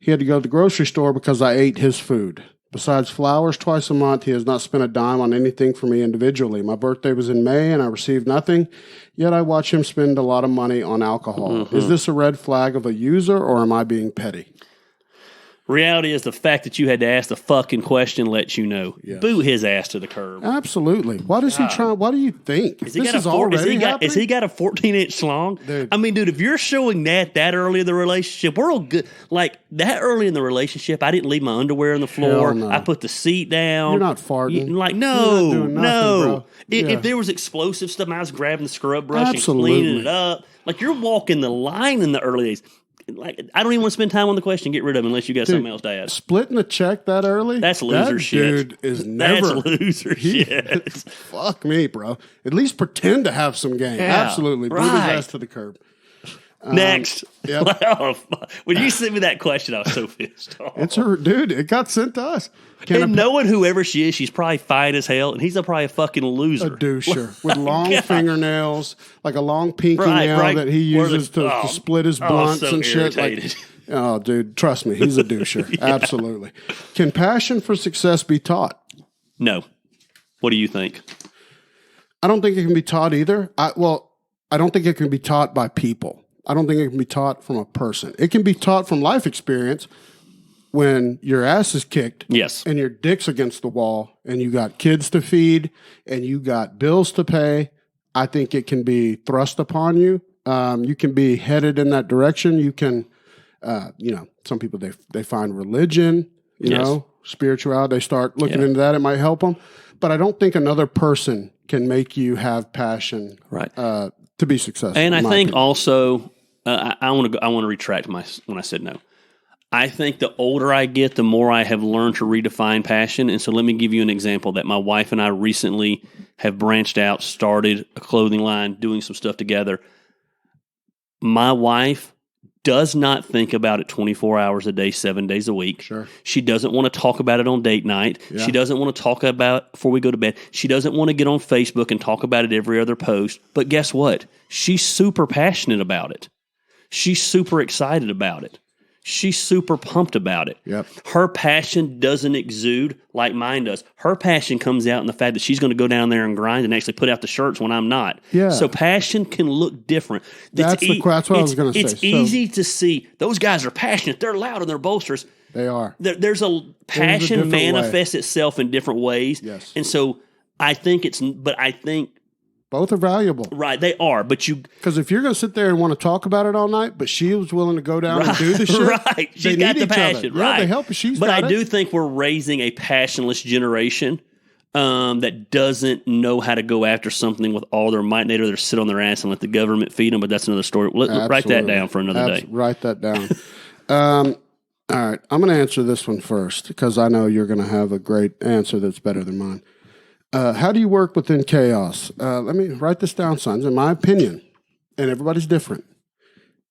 He had to go to the grocery store because I ate his food. Besides flowers twice a month, he has not spent a dime on anything for me individually. My birthday was in May and I received nothing, yet I watch him spend a lot of money on alcohol. Mm-hmm. Is this a red flag of a user or am I being petty? Reality is the fact that you had to ask the fucking question lets you know. Yes. Boot his ass to the curb. Absolutely. Why does he try? What do you think? Has he got a 14-inch schlong? Dude. I mean, dude, if you're showing that early in the relationship, we're all good. Like, that early in the relationship, I didn't leave my underwear on the floor. No. I put the seat down. You're not farting. No. If there was explosive stuff, I was grabbing the scrub brush and cleaning it up. Like, you're walking the line in the early days. Like, I don't even want to spend time on the question. Get rid of it unless you got something else to ask. Splitting a check that early? That's loser shit. Dude is never. That's loser shit. Fuck me, bro. At least pretend to have some game. Yeah, absolutely. Boot his ass to the curb. Next. Yep. When you sent me that question, I was so pissed off. It's her, dude. It got sent to us. Knowing whoever she is, she's probably fine as hell, and he's probably a fucking loser. A doucher with long fingernails, like a long pinky nail that he uses to split his blunts and shit. Like, oh, dude, trust me, he's a doucher. Yeah. Absolutely. Can passion for success be taught? No. What do you think? I don't think it can be taught either. I don't think it can be taught by people. I don't think it can be taught from a person. It can be taught from life experience when your ass is kicked and your dick's against the wall and you got kids to feed and you got bills to pay. I think it can be thrust upon you. You can be headed in that direction. You can, some people, they find religion, spirituality. They start looking into that. It might help them. But I don't think another person can make you have passion to be successful. And I think also... I want to retract when I said no. I think the older I get, the more I have learned to redefine passion. And so let me give you an example that my wife and I recently have branched out, started a clothing line, doing some stuff together. My wife does not think about it 24 hours a day, 7 days a week. Sure. She doesn't want to talk about it on date night. Yeah. She doesn't want to talk about it before we go to bed. She doesn't want to get on Facebook and talk about it every other post. But guess what? She's super passionate about it. She's super excited about it. She's super pumped about it. Yep. Her passion doesn't exude like mine does. Her passion comes out in the fact that she's going to go down there and grind and actually put out the shirts when I'm not. Yeah. So passion can look different. That's what I was going to say. It's easy to see. Those guys are passionate. They're loud and they're boasters. They are. There's a passion manifests itself in different ways. Yes. And so I think both are valuable. Right, they are, because if you're going to sit there and want to talk about it all night, but she was willing to go down and do the shit, right? She's got the passion, right? Yeah, they help. But I do think we're raising a passionless generation that doesn't know how to go after something with all their might. They'd rather sit on their ass and let the government feed them. But that's another story. Write that down for another day. Write that down. All right, I'm going to answer this one first because I know you're going to have a great answer that's better than mine. How do you work within chaos? Let me write this down, sons. In my opinion, and everybody's different,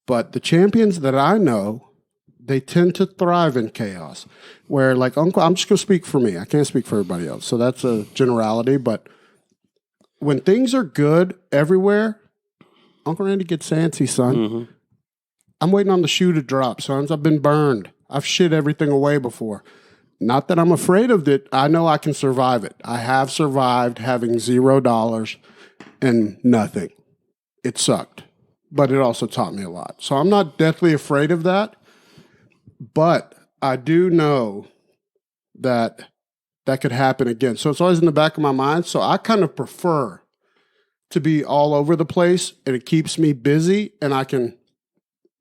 but the champions that I know, they tend to thrive in chaos. Where, like, I'm just going to speak for me. I can't speak for everybody else. So that's a generality. But when things are good everywhere, Uncle Randy gets antsy, son. Mm-hmm. I'm waiting on the shoe to drop, sons. I've been burned. I've shit everything away before. Not that I'm afraid of it. I know I can survive it. I have survived having $0 and nothing. It sucked, but it also taught me a lot. So I'm not deathly afraid of that, but I do know that could happen again. So it's always in the back of my mind. So I kind of prefer to be all over the place, and it keeps me busy, and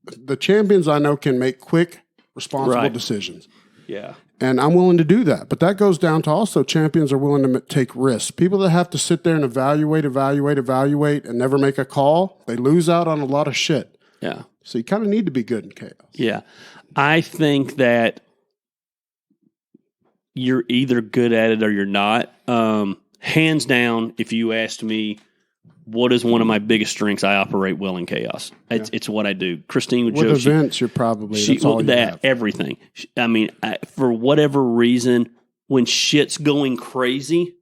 the champions I know can make quick, responsible decisions. Yeah. And I'm willing to do that. But that goes down to also champions are willing to take risks. People that have to sit there and evaluate, and never make a call, they lose out on a lot of shit. Yeah. So you kind of need to be good in chaos. Yeah. I think that you're either good at it or you're not. Hands down, if you asked me, what is one of my biggest strengths? I operate well in chaos. It's what I do. Christine with events, you're probably that's all you have. Everything. I mean, for whatever reason, when shit's going crazy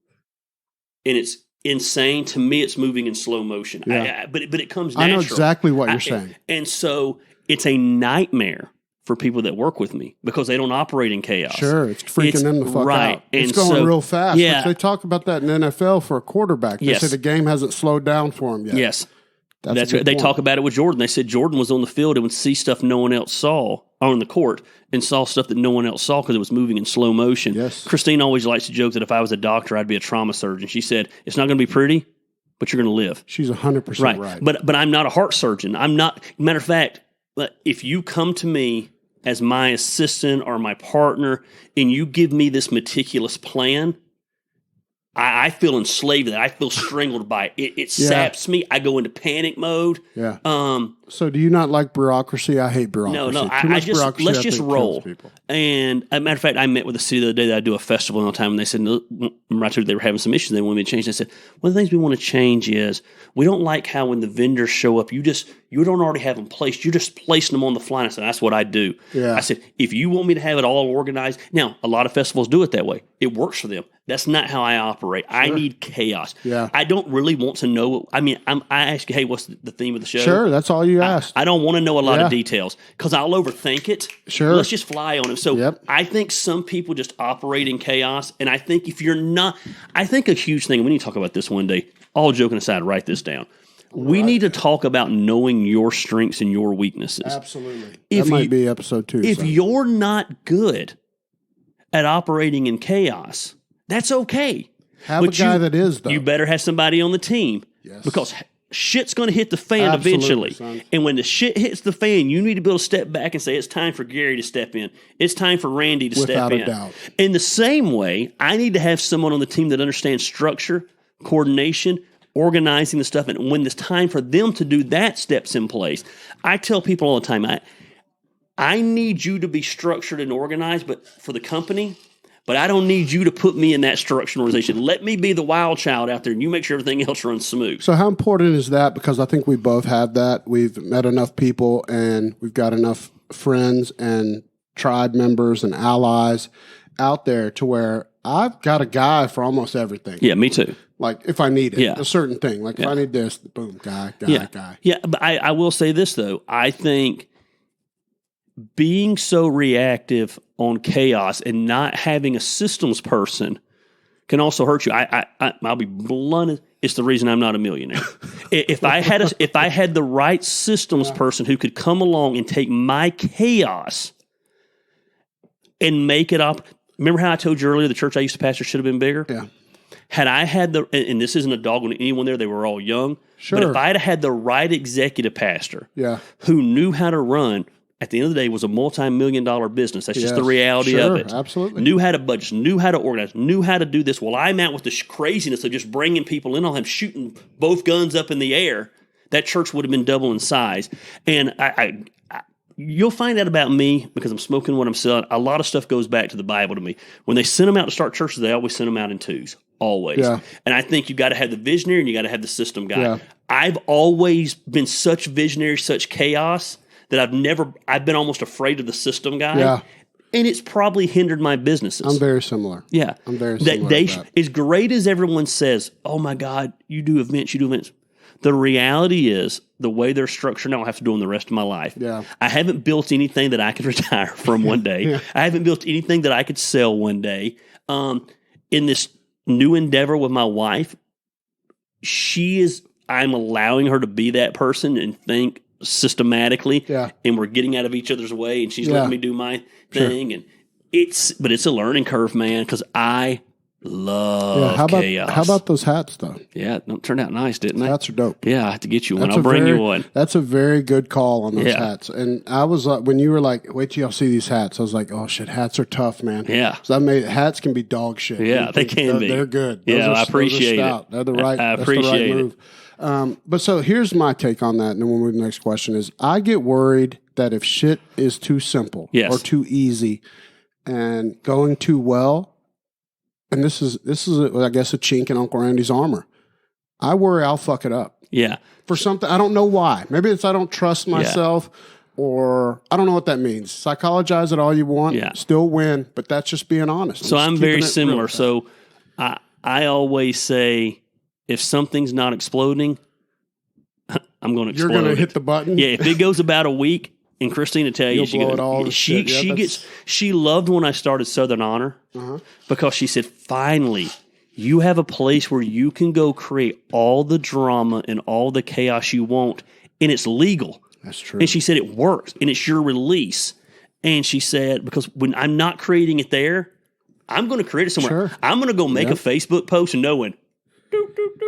and it's insane, to me, it's moving in slow motion. Yeah. But it comes natural. I know exactly what you're saying. And so it's a nightmare for people that work with me because they don't operate in chaos. Sure, it's freaking them the fuck right. out. It's And going real fast. Yeah. They talk about that in the NFL for a quarterback. They say the game hasn't slowed down for him yet. Yes. That's right. They talk about it with Jordan. They said Jordan was on the field and would see stuff no one else saw on the court and saw stuff that no one else saw because it was moving in slow motion. Yes. Christine always likes to joke that if I was a doctor, I'd be a trauma surgeon. She said, it's not going to be pretty, but you're going to live. She's 100% right. But I'm not a heart surgeon. I'm not. Matter of fact, if you come to me as my assistant or my partner and you give me this meticulous plan, I feel enslaved to that. I feel strangled by it. It saps me. I go into panic mode. Yeah. So do you not like bureaucracy? I hate bureaucracy. No. Let's just roll. And as a matter of fact, I met with the city the other day that I do a festival all the time, and they said, remember I told you they were having some issues. They wanted me to change. And I said, one of the things we want to change is we don't like how when the vendors show up, you don't already have them placed. You're just placing them on the fly. And I said, that's what I do. Yeah. I said, if you want me to have it all organized, now a lot of festivals do it that way. It works for them. That's not how I operate. Sure. I need chaos. Yeah. I don't really want to know. I mean, I ask you, hey, what's the theme of the show? Sure, that's all you ask. I don't want to know a lot of details because I'll overthink it. Sure. Let's just fly on it. So I think some people just operate in chaos. And I think if you're not, I think a huge thing, we need to talk about this one day, all joking aside, write this down. We need to talk about knowing your strengths and your weaknesses. Absolutely. That might be episode 2. If you're not good at operating in chaos, that's okay. Have a guy that is, though. You better have somebody on the team. Yes. Because shit's going to hit the fan eventually. Son. And when the shit hits the fan, you need to be able to step back and say, it's time for Gary to step in. It's time for Randy to step in. Without a doubt. In the same way, I need to have someone on the team that understands structure, coordination, organizing the stuff. And when it's time for them to do that steps in place, I tell people all the time, I need you to be structured and organized, but for the company, but I don't need you to put me in that structured organization. Let me be the wild child out there, and you make sure everything else runs smooth. So how important is that? Because I think we both have that. We've met enough people, and we've got enough friends and tribe members and allies out there to where I've got a guy for almost everything. Yeah, me too. Like if I need it, a certain thing. Like if I need this, boom, guy. Yeah, but I will say this, though. I think being so reactive on chaos and not having a systems person can also hurt you. I'll be blunt. It's the reason I'm not a millionaire. If I had the right systems person who could come along and take my chaos and make it up. Remember how I told you earlier the church I used to pastor should have been bigger? Yeah. Had I had and this isn't a dog on anyone there, they were all young. Sure. But if I had the right executive pastor who knew how to run, at the end of the day, it was a multi-million-dollar business. That's just the reality of it. Absolutely. Knew how to budget, knew how to organize, knew how to do this. Well, I'm out with the craziness of just bringing people in. I'll have shooting both guns up in the air. That church would have been double in size. And you'll find out about me because I'm smoking what I'm selling. A lot of stuff goes back to the Bible to me. When they sent them out to start churches, they always sent them out in twos. Always. Yeah. And I think you got to have the visionary and you got to have the system guy. Yeah. I've always been such visionary, such chaos that I've been almost afraid of the system guy. Yeah. And it's probably hindered my businesses. I'm very similar. Yeah. I'm very similar. As great as everyone says, oh my God, you do events. The reality is the way they're structured now, I'll have to do them the rest of my life. Yeah. I haven't built anything that I could retire from one day. I haven't built anything that I could sell one day. In this new endeavor with my wife, I'm allowing her to be that person and think systematically, and we're getting out of each other's way, and she's letting me do my thing, and it's a learning curve, man, because I love chaos. How about those hats, though? Yeah, turned out nice, didn't they? Hats are dope. Yeah, I have to get you one. I'll bring you one. That's a very good call on those hats. And I was like, when you were like, wait till y'all see these hats, I was like, oh shit, hats are tough, man. Yeah. So hats can be dog shit. Yeah, they can be. They're good. I appreciate it. They're the right. I appreciate the right move. But so here's my take on that, and then we'll move to the next question is, I get worried that if shit is too simple or too easy and going too well, and this is I guess a chink in Uncle Randy's armor, I worry I'll fuck it up. Yeah. For something, I don't know why. Maybe it's I don't trust myself or I don't know what that means. Psychologize it all you want, still win, but that's just being honest. So I'm very similar. So I always say, if something's not exploding, I'm going to explode. You're going to hit the button? Yeah, if it goes about a week, And Christina tell you, she loved when I started Southern Honor because she said, finally, you have a place where you can go create all the drama and all the chaos you want, and it's legal. That's true. And she said it works, and it's your release. And she said, because when I'm not creating it there, I'm going to create it somewhere. Sure. I'm going to go make a Facebook post and knowing,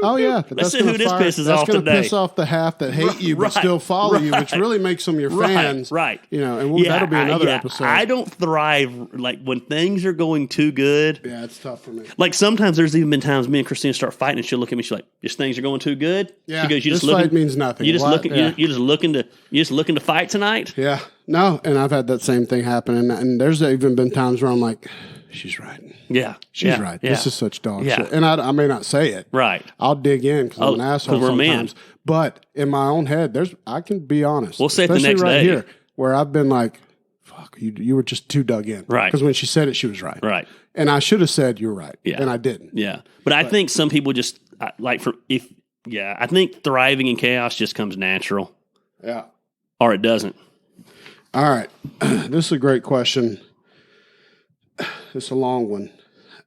oh yeah, let's see who this pisses off today. That's going to piss off the half that hate you but still follow you, which really makes them your fans. Right. You know, and that'll be another episode. I don't thrive like when things are going too good. Yeah, it's tough for me. Like sometimes there's even been times me and Christina start fighting, and she'll look at me. She's like, "Just things are going too good." Yeah, she goes, this fight means nothing. You just looking to fight tonight. Yeah, no, and I've had that same thing happen, and there's even been times where I'm like, she's right. Yeah. She's right. Yeah. This is such dog shit. And I may not say it. Right. I'll dig in because I'm an asshole sometimes. Men. But in my own head, I can be honest. We'll say it the next day. Here, where I've been like, fuck, you were just too dug in. Right. Because when she said it, she was right. Right. And I should have said, you're right. Yeah. And I didn't. Yeah. But I think some people just, I think thriving in chaos just comes natural. Yeah. Or it doesn't. All right. This is a great question. It's a long one.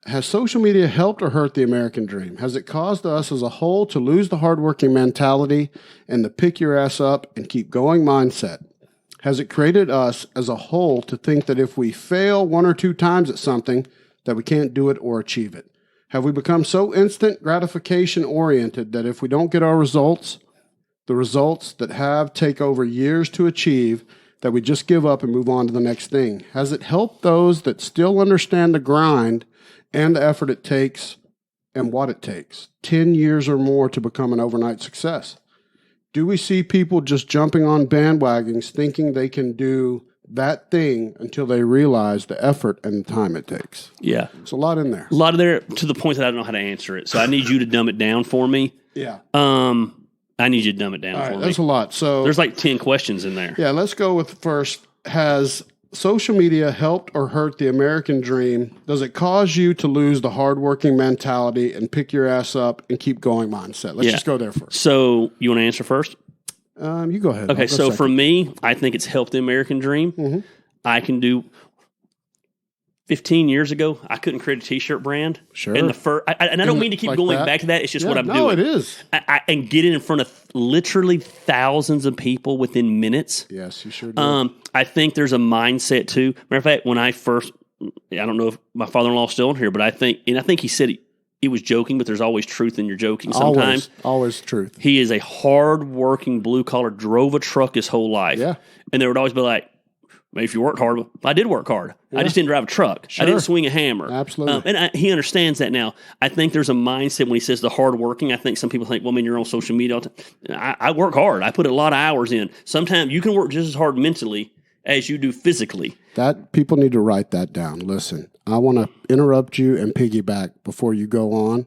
Has social media helped or hurt the American dream? Has it caused us as a whole to lose the hardworking mentality and the pick your ass up and keep going mindset? Has it created us as a whole to think that if we fail 1 or 2 times at something, that we can't do it or achieve it? Have we become so instant gratification oriented that if we don't get our results, the results that have take over years to achieve, that we just give up and move on to the next thing? Has it helped those that still understand the grind and the effort it takes and what it takes, 10 years or more to become an overnight success? Do we see people just jumping on bandwagons thinking they can do that thing until they realize the effort and the time it takes? Yeah. There's a lot in there. A lot of there to the point that I don't know how to answer it. So I need you to dumb it down for me. Yeah. I need you to dumb it down for me. That's a lot. So there's like 10 questions in there. Yeah, let's go with first. Has social media helped or hurt the American dream? Does it cause you to lose the hardworking mentality and pick your ass up and keep going mindset? Let's just go there first. So you want to answer first? You go ahead. Okay, so for me, I think it's helped the American dream. Mm-hmm. I can do 15 years ago, I couldn't create a T-shirt brand. Sure. And I don't mean to keep going back to that. It's just what I'm doing. No, it is. And getting in front of literally thousands of people within minutes. Yes, you sure do. I think there's a mindset too. Matter of fact, when I don't know if my father-in-law is still in here, but I think he said he was joking, but there's always truth in your joking sometimes. Always truth. He is a hard-working blue-collar, drove a truck his whole life. Yeah. And there would always be like, maybe if you worked hard, I did work hard. Yeah. I just didn't drive a truck. Sure. I didn't swing a hammer. Absolutely. And he understands that now. I think there's a mindset when he says the hard working. I think some people think, well, I mean, you're on social media all the time. I work hard. I put a lot of hours in. Sometimes you can work just as hard mentally as you do physically. That people need to write that down. Listen, I want to interrupt you and piggyback before you go on.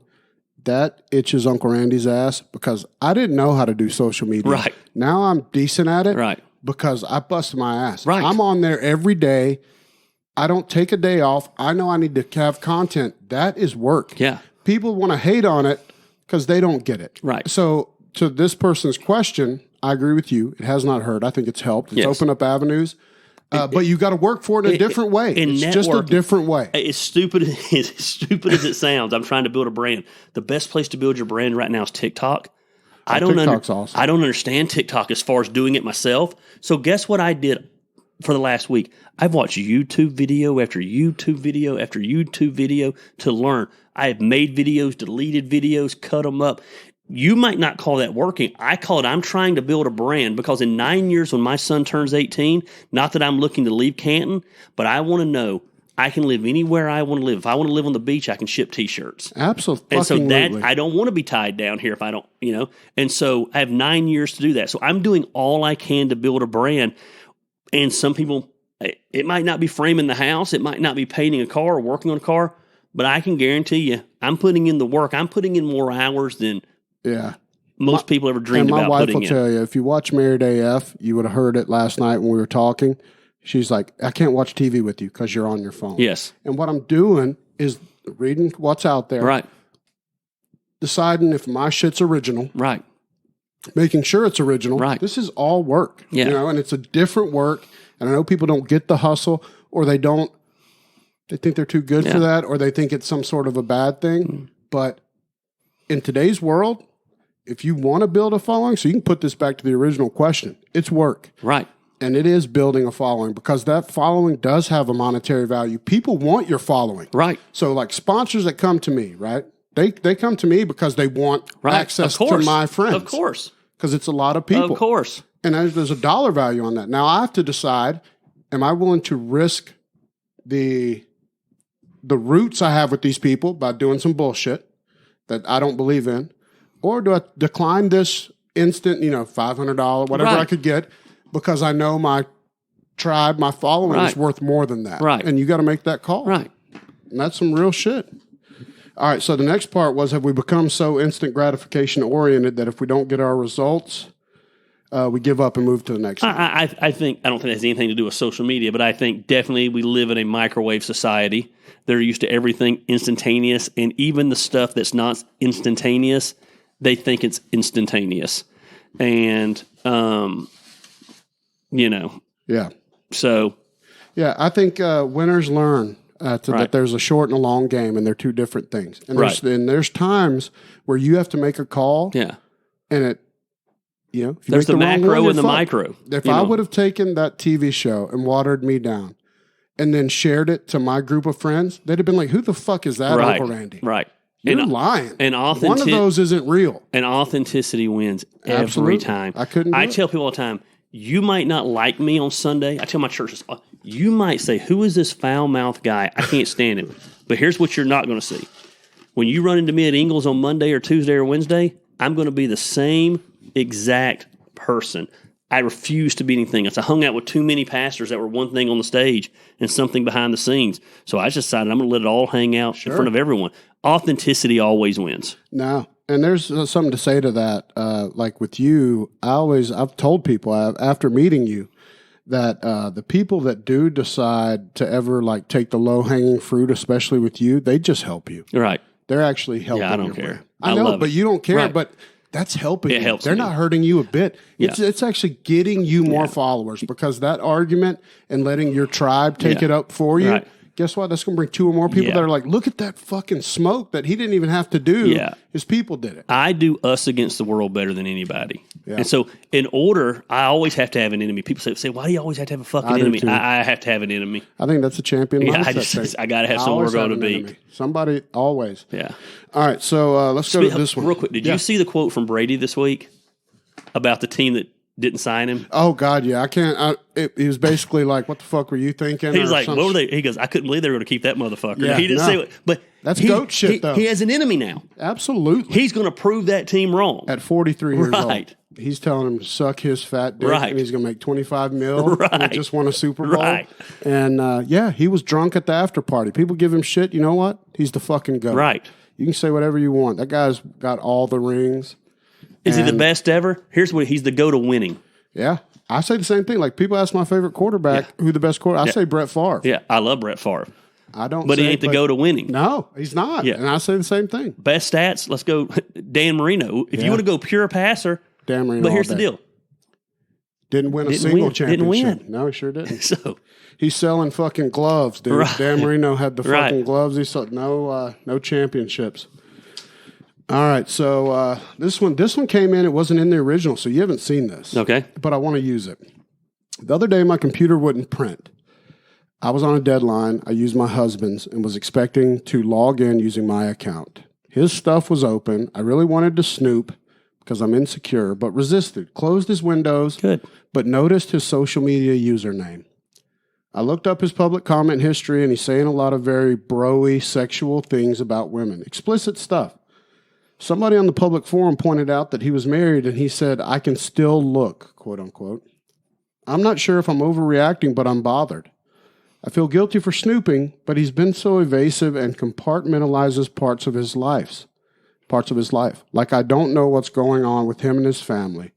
That itches Uncle Randy's ass because I didn't know how to do social media. Right. Now I'm decent at it. Right. Because I busted my ass. Right. I'm on there every day. I don't take a day off. I know I need to have content. That is work. Yeah. People want to hate on it because they don't get it. Right. So to this person's question, I agree with you. It has not hurt. I think it's helped. It's opened up avenues. But you got to work for it in a different way. It's just a different way. As stupid as it sounds, I'm trying to build a brand. The best place to build your brand right now is TikTok. TikTok's awesome. I don't understand TikTok as far as doing it myself. So guess what I did for the last week? I've watched YouTube video after YouTube video after YouTube video to learn. I have made videos, deleted videos, cut them up. You might not call that working. I call it I'm trying to build a brand because in 9 years when my son turns 18, not that I'm looking to leave Canton, but I want to know I can live anywhere I want to live. If I want to live on the beach, I can ship T-shirts. Absolutely. And so that I don't want to be tied down here if I don't, And so I have 9 years to do that. So I'm doing all I can to build a brand. And some people, it might not be framing the house. It might not be painting a car or working on a car. But I can guarantee you, I'm putting in the work. I'm putting in more hours than most people ever dreamed about putting in. My wife will tell you, if you watch Married AF, you would have heard it last night when we were talking. She's like, I can't watch TV with you because you're on your phone. Yes. And what I'm doing is reading what's out there. Right. Deciding if my shit's original. Right. making sure it's original. Right. This is all work, Yeah. and it's a different work. And I know people don't get the hustle, or they think they're too good for that, or they think it's some sort of a bad thing. But in today's world, if you want to build a following, so you can put this back to the original question, it's work. Right. And it is building a following, because that following does have a monetary value. People want your following. Right. So like sponsors that come to me, right? They come to me because they want access to my friends. Of course. Because it's a lot of people. Of course. And there's a dollar value on that. Now I have to decide, am I willing to risk the roots I have with these people by doing some bullshit that I don't believe in? Or do I decline this instant, $500, whatever I could get, because I know my tribe, my following is worth more than that. Right. And you got to make that call. Right. And that's some real shit. All right, so the next part was, have we become so instant gratification oriented that if we don't get our results, we give up and move to the next one? I don't think it has anything to do with social media, but I think definitely we live in a microwave society. They're used to everything instantaneous, and even the stuff that's not instantaneous, they think it's instantaneous. And, Yeah. So. Yeah, I think winners learn that there's a short and a long game, and they're two different things. And there's times where you have to make a call. Yeah. And it, if you there's the macro and the fucked. micro. If I would have taken that TV show and watered me down and then shared it to my group of friends, they'd have been like, who the fuck is that, Uncle Randy? Right. You're lying. And one of those isn't real. And authenticity wins every time. I tell people all the time, you might not like me on Sunday. I tell my churches, you might say, who is this foul-mouthed guy? I can't stand him. But here's what you're not going to see. When you run into me at Ingles on Monday or Tuesday or Wednesday, I'm going to be the same exact person. I refuse to be anything else. I hung out with too many pastors that were one thing on the stage and something behind the scenes. So I just decided I'm going to let it all hang out in front of everyone. Authenticity always wins. No. And there's something to say to that. Like with you, I've told people after meeting you that the people that do decide to ever take the low-hanging fruit, especially with you, they just help you. Right. They're actually helping you. Yeah, I don't care. I know, but you don't care. But that's helping you. It helps They're me. not hurting you a bit. Yeah. It's actually getting you more followers, because that argument and letting your tribe take it up for you, guess what? That's going to bring 2 or more people that are like, look at that fucking smoke that he didn't even have to do. Yeah. His people did it. I do us against the world better than anybody. Yeah. And so in order, I always have to have an enemy. People say, why do you always have to have a fucking enemy? I have to have an enemy. I think that's a champion mindset. I got to have somewhere going to be. Enemy. Somebody, always. Yeah. All right, so let's go to this one. Real quick, did you see the quote from Brady this week about the team that didn't sign him? Oh, God, yeah. I can't. He was basically like, what the fuck were you thinking? He's like, what were they? He goes, I couldn't believe they were going to keep that motherfucker. Yeah, he didn't say it. But that's goat shit, though. He has an enemy now. Absolutely. He's going to prove that team wrong. At 43 years old. He's telling him to suck his fat dick, and he's going to make $25 million. And he just won a Super Bowl. Right. And, he was drunk at the after party. People give him shit. You know what? He's the fucking goat. Right. You can say whatever you want. That guy's got all the rings. Is he the best ever? Here's what he's the go to winning. Yeah. I say the same thing. Like, people ask my favorite quarterback, who the best quarterback. I say Brett Favre. Yeah, I love Brett Favre. I don't. But he ain't the go to winning. No, he's not. Yeah. And I say the same thing. Best stats. Let's go, Dan Marino. If you want to go pure passer, Dan Marino. But here's the deal. Didn't win a single championship. Didn't win. No, he sure didn't. So he's selling fucking gloves, dude. Right. Dan Marino had the fucking gloves. He sold no championships. All right, so this one came in. It wasn't in the original, so you haven't seen this. Okay. But I want to use it. The other day, my computer wouldn't print. I was on a deadline. I used my husband's and was expecting to log in using my account. His stuff was open. I really wanted to snoop because I'm insecure, but resisted. Closed his windows, but noticed his social media username. I looked up his public comment history, and he's saying a lot of very bro-y sexual things about women. Explicit stuff. Somebody on the public forum pointed out that he was married, and he said, I can still look, quote unquote. I'm not sure if I'm overreacting, but I'm bothered. I feel guilty for snooping, but he's been so evasive and compartmentalizes parts of his life. Like I don't know what's going on with him and his family.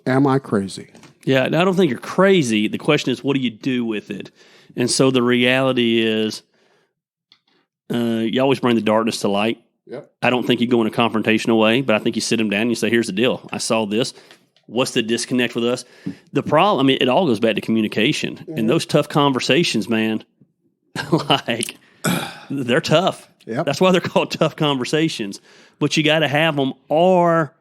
Am I crazy? Yeah, I don't think you're crazy. The question is, what do you do with it? And so the reality is, you always bring the darkness to light. Yep. I don't think you go in a confrontational way, but I think you sit them down and you say, here's the deal. I saw this. What's the disconnect with us? The problem, I mean, it all goes back to communication. Mm-hmm. And those tough conversations, man, like, they're tough. Yep. That's why they're called tough conversations. But you got to have them, or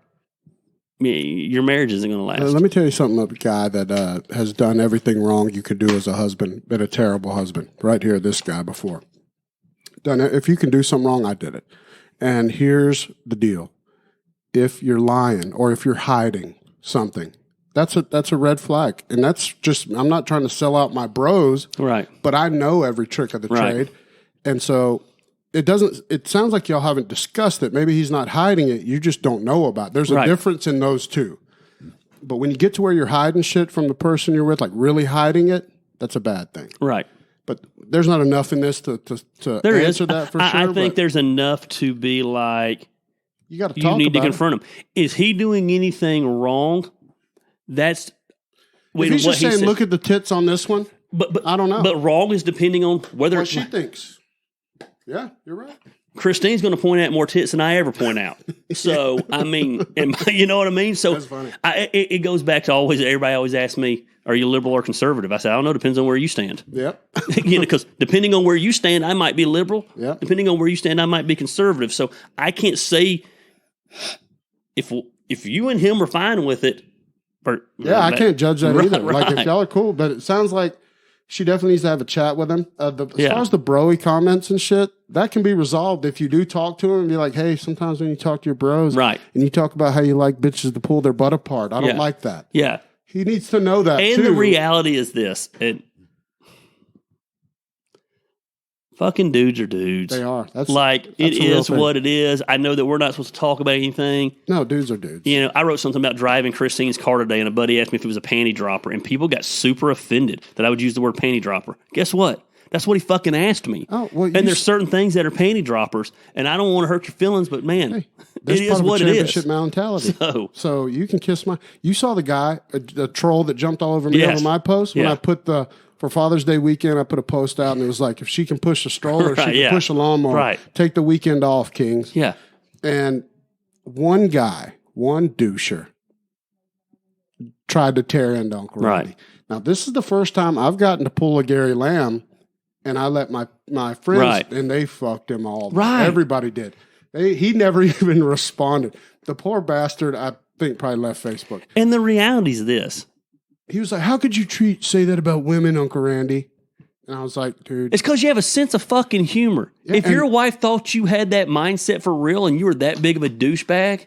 your marriage isn't going to last. Let me tell you something about a guy that has done everything wrong you could do as a husband, been a terrible husband. Right here, this guy before. Done it. If you can do something wrong, I did it. And here's the deal. If you're lying or if you're hiding something, that's a red flag. And that's just, I'm not trying to sell out my bros, right? But I know every trick of the trade. And so it sounds like y'all haven't discussed it. Maybe he's not hiding it. You just don't know about it. There's a difference in those two. But when you get to where you're hiding shit from the person you're with, like really hiding it, that's a bad thing. Right. But there's not enough in this to answer that for sure. I think there's enough to be like, you got to talk you need to about confront him. Is he doing anything wrong? That's if he's just saying, look at the tits on this one. But I don't know. But wrong is depending on whether what she thinks. Yeah, you're right. Christine's going to point out more tits than I ever point out. So, I mean, you know what I mean? So, that's funny. It goes back to everybody always asks me, are you liberal or conservative? I say, I don't know. Depends on where you stand. Yep. Because depending on where you stand, I might be liberal. Yep. Depending on where you stand, I might be conservative. So, I can't say if you and him are fine with it. I can't judge that either. Right. Like, if y'all are cool, but it sounds like she definitely needs to have a chat with him. As far as the bro-y comments and shit, that can be resolved if you do talk to him and be like, hey, sometimes when you talk to your bros and you talk about how you like bitches to pull their butt apart, I don't like that. Yeah. He needs to know that, and too. The reality is this. Fucking dudes are dudes. They are. That's it is what it is. I know that we're not supposed to talk about anything. No, dudes are dudes. You know, I wrote something about driving Christine's car today, and a buddy asked me if it was a panty dropper, and people got super offended that I would use the word panty dropper. Guess what? That's what he fucking asked me. Oh, well, and there's certain things that are panty droppers, and I don't want to hurt your feelings, but man, it is what it is. Championship mentality. So you can kiss my. You saw the guy, the troll that jumped all over me over my post when I put for Father's Day weekend. I put a post out and it was like, if she can push a stroller, she can push a lawnmower. Take the weekend off, Kings. Yeah. And one doucher, tried to tear into Uncle Randy. Now this is the first time I've gotten to pull a Gary Lamb. And I let my friends, and they fucked him all. Everybody did. He never even responded. The poor bastard, I think, probably left Facebook. And the reality is this. He was like, how could you say that about women, Uncle Randy? And I was like, dude. It's because you have a sense of fucking humor. Yeah, if your wife thought you had that mindset for real and you were that big of a douchebag.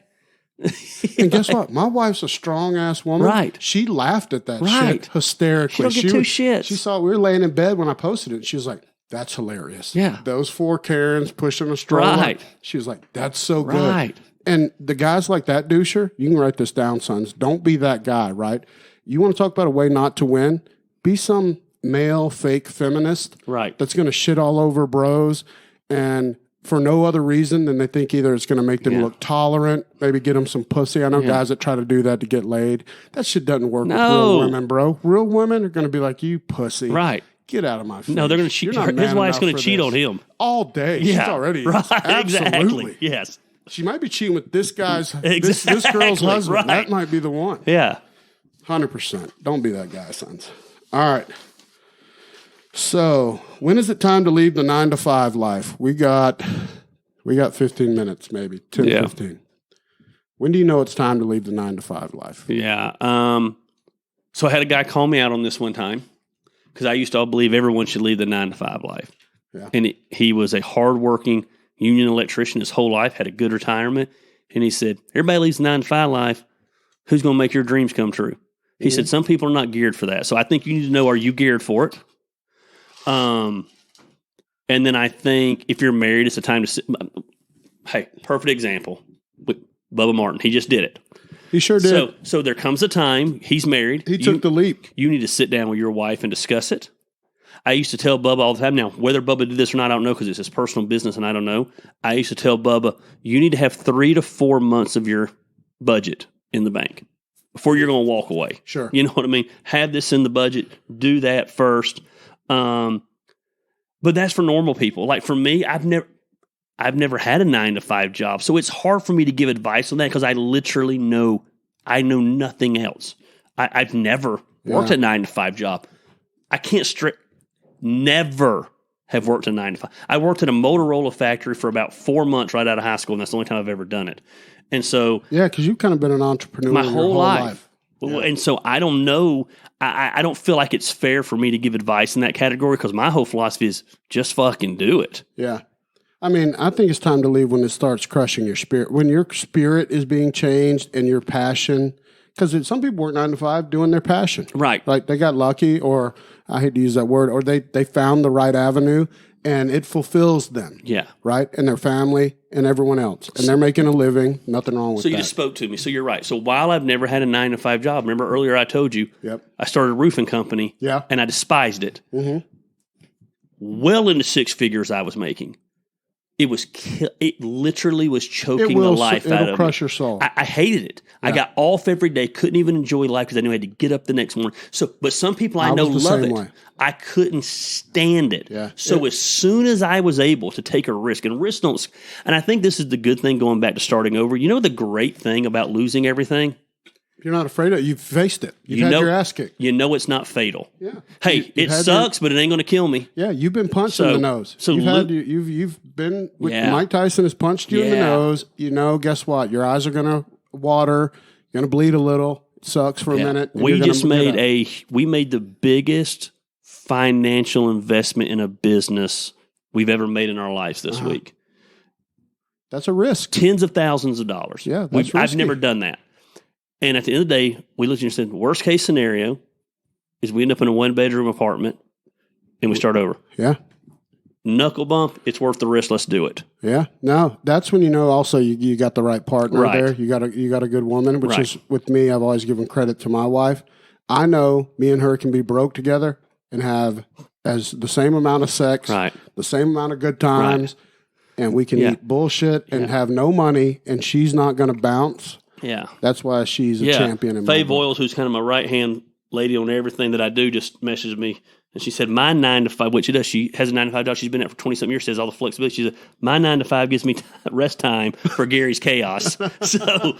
And guess what? My wife's a strong-ass woman. Right. She laughed at that shit hysterically. She don't give two shits. She saw we were laying in bed when I posted it. She was like, that's hilarious. Yeah. Those 4 Karens pushing a stroller. Right. She was like, that's so good. Right. And the guys like that doucher, you can write this down, sons. Don't be that guy, right? You want to talk about a way not to win? Be some male fake feminist. Right. That's going to shit all over bros and for no other reason than they think either it's going to make them look tolerant, maybe get them some pussy. I know guys that try to do that to get laid. That shit doesn't work with real women, bro. Real women are going to be like, you pussy. Right. Get out of my face. No, they're going to cheat. His wife's going to cheat on him. All day. Yeah. She's already. Right. Absolutely. Exactly. Yes. She might be cheating with this guy's, this girl's husband. Right. That might be the one. Yeah. 100%. Don't be that guy, sons. All right. So, when is it time to leave the 9-to-5 life? We got 15 minutes, maybe 10, 15. When do you know it's time to leave the 9-to-5 life? Yeah. So I had a guy call me out on this one time because I used to believe everyone should leave the 9-to-5 life. Yeah. And he was a hardworking union electrician his whole life, had a good retirement. And he said, everybody leaves the 9-to-5 life. Who's going to make your dreams come true? He said, some people are not geared for that. So I think you need to know, are you geared for it? And then I think if you're married, it's a time to sit. Hey, perfect example with Bubba Martin. He just did it. He sure did. So there comes a time, he's married. He took the leap. You need to sit down with your wife and discuss it. I used to tell Bubba all the time. Now, whether Bubba did this or not, I don't know because it's his personal business and I don't know. I used to tell Bubba, you need to have 3 to 4 months of your budget in the bank before you're going to walk away. Sure. You know what I mean? Have this in the budget. Do that first. But that's for normal people. Like for me, I I've never had a 9-to-5 job. So it's hard for me to give advice on that because I literally know nothing else. I've never worked a 9-to-5 job. I can't never have worked a 9-to-5. I worked at a Motorola factory for about 4 months right out of high school, and that's the only time I've ever done it. And so, yeah, because you've kind of been an entrepreneur my your whole life. Yeah. And so I don't know. I don't feel like it's fair for me to give advice in that category because my whole philosophy is just fucking do it. Yeah. I mean, I think it's time to leave when it starts crushing your spirit. When your spirit is being changed and your passion, because some people work 9-to-5 doing their passion. Right. Like they got lucky, or I hate to use that word, or they found the right avenue and it fulfills them. Yeah. Right? And their family and everyone else. And they're making a living. Nothing wrong with that. So you just spoke to me. So you're right. So while I've never had a 9-to-5 job, remember earlier I told you, I started a roofing company. Yeah. And I despised it. Mm-hmm. Well into 6 figures I was making. It literally was choking the life out of me. It'll crush your soul. I hated it. Yeah. I got off every day, couldn't even enjoy life because I knew I had to get up the next morning. But some people I know love it. I couldn't stand it. Yeah. So as soon as I was able to take a risk, and risks don't, and I think this is the good thing going back to starting over. You know the great thing about losing everything? You're not afraid of it. You've faced it. You've had your ass kicked. You know it's not fatal. Yeah. Hey, it sucks, but it ain't going to kill me. Yeah, you've been punched in the nose. So you've been with Mike Tyson has punched you in the nose. You know, guess what? Your eyes are going to water. You're going to bleed a little. It sucks for a minute. We made the biggest financial investment in a business we've ever made in our lives this week. That's a risk. Tens of thousands of dollars. Yeah, that's risky. I've never done that. And at the end of the day, we looked and said, worst case scenario is we end up in a 1-bedroom apartment and we start over. Yeah. Knuckle bump, it's worth the risk. Let's do it. Yeah. No, that's when you know also you got the right partner there. You got a good woman, which is with me. I've always given credit to my wife. I know me and her can be broke together and have as the same amount of sex, the same amount of good times, and we can eat bullshit and have no money, and she's not going to bounce. Yeah. That's why she's a champion in my Faye Boyles, who's kind of my right-hand lady on everything that I do, just messaged me. And she said, my 9-to-5, what she does, she has a 9-to-5 job. She's been there for 20-something years, says all the flexibility. She said, my 9-to-5 gives me rest time for Gary's chaos. So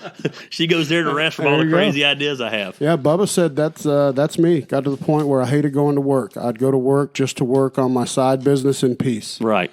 she goes there to rest from all the crazy ideas I have. Yeah, Bubba said that's me. Got to the point where I hated going to work. I'd go to work just to work on my side business in peace. Right.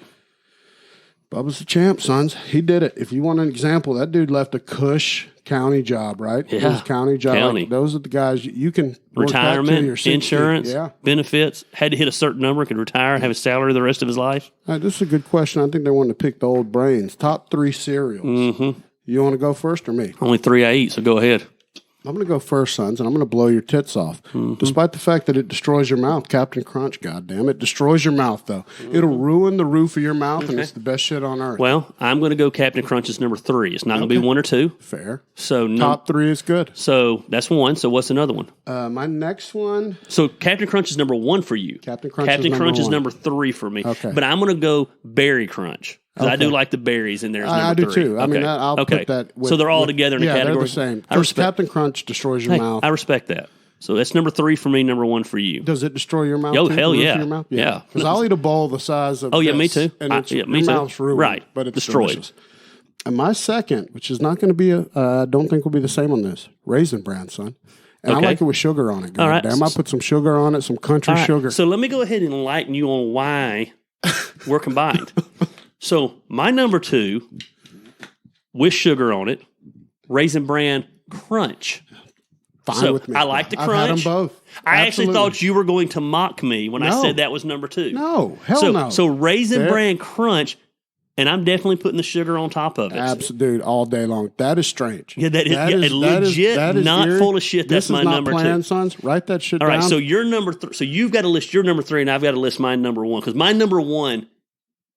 Bubba's the champ, sons. He did it. If you want an example, that dude left a cush county job, right? Yeah. His county job. County. Like, those are the guys you can retirement, work back to your insurance, benefits. Had to hit a certain number, could retire, have a salary the rest of his life. This is a good question. I think they wanted to pick the old brains. Top 3 cereals. Mm-hmm. You want to go first or me? Only 3 I eat, so go ahead. I'm going to go first, sons, and I'm going to blow your tits off. Mm-hmm. Despite the fact that it destroys your mouth, Captain Crunch, goddamn it, destroys your mouth, though. Mm-hmm. It'll ruin the roof of your mouth, and it's the best shit on earth. Well, I'm going to go Captain Crunch as number 3. It's not going to be 1 or 2. Fair. So top 3 is good. So that's 1. So what's another one? My next one. So Captain Crunch is number 1 for you. Captain Crunch is number 3 for me. Okay. But I'm going to go Berry Crunch. Because I do like the berries in there as number 3. I do too. I mean, I'll put that with... So they're all together in a category? They're the same. Because Captain Crunch destroys your mouth. I respect that. So that's number 3 for me, number 1 for you. Does it destroy your mouth? Oh, hell yeah. Your mouth? Yeah. Because I'll eat a bowl the size of me too. And your mouth's ruined. Right. But it's destroyed. Delicious. And my second, which is not going to be I don't think will be the same on this, Raisin Bran, son. And I like it with sugar on it. All right. Damn, I put some sugar on it, some country sugar. So let me go ahead and enlighten you on why we're combined. So my number 2, with sugar on it, Raisin Bran Crunch. Fine with me. I like the crunch. I've had them both. I actually thought you were going to mock me when I said that was number 2. No, hell no. So Raisin Bran Crunch, and I'm definitely putting the sugar on top of it. Absolutely, all day long. That is strange. Yeah, that is legit, not weird. Full of shit. That's my number 2. This is not planned, sons. Write that shit down. All right, so you're number 3. So you've got to list your number 3, and I've got to list my number 1. Because my number 1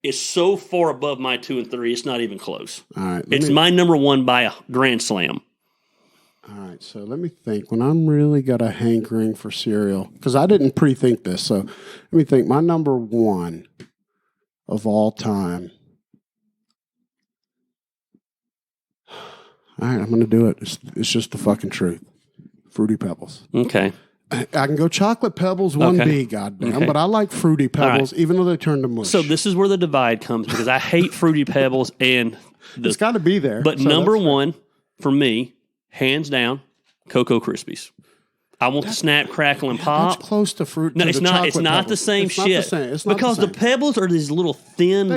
is so far above my 2 and 3, it's not even close. All right. It's my number 1 by a grand slam. All right, so let me think. When I'm really got a hankering for cereal, because I didn't pre-think this, so let me think. My number 1 of all time. All right, I'm going to do it. It's just the fucking truth. Fruity Pebbles. Okay. I can go chocolate pebbles 1B, goddamn, but I like fruity pebbles, even though they turn to mush. So this is where the divide comes because I hate fruity pebbles and it's got to be there. But so number one for me, hands down, Cocoa Krispies. I want the snap, crackle, and pop. That's close to fruit. No, to it's the not. It's not pebbles. the same it's shit. Not the same. It's not because the pebbles are these little thin,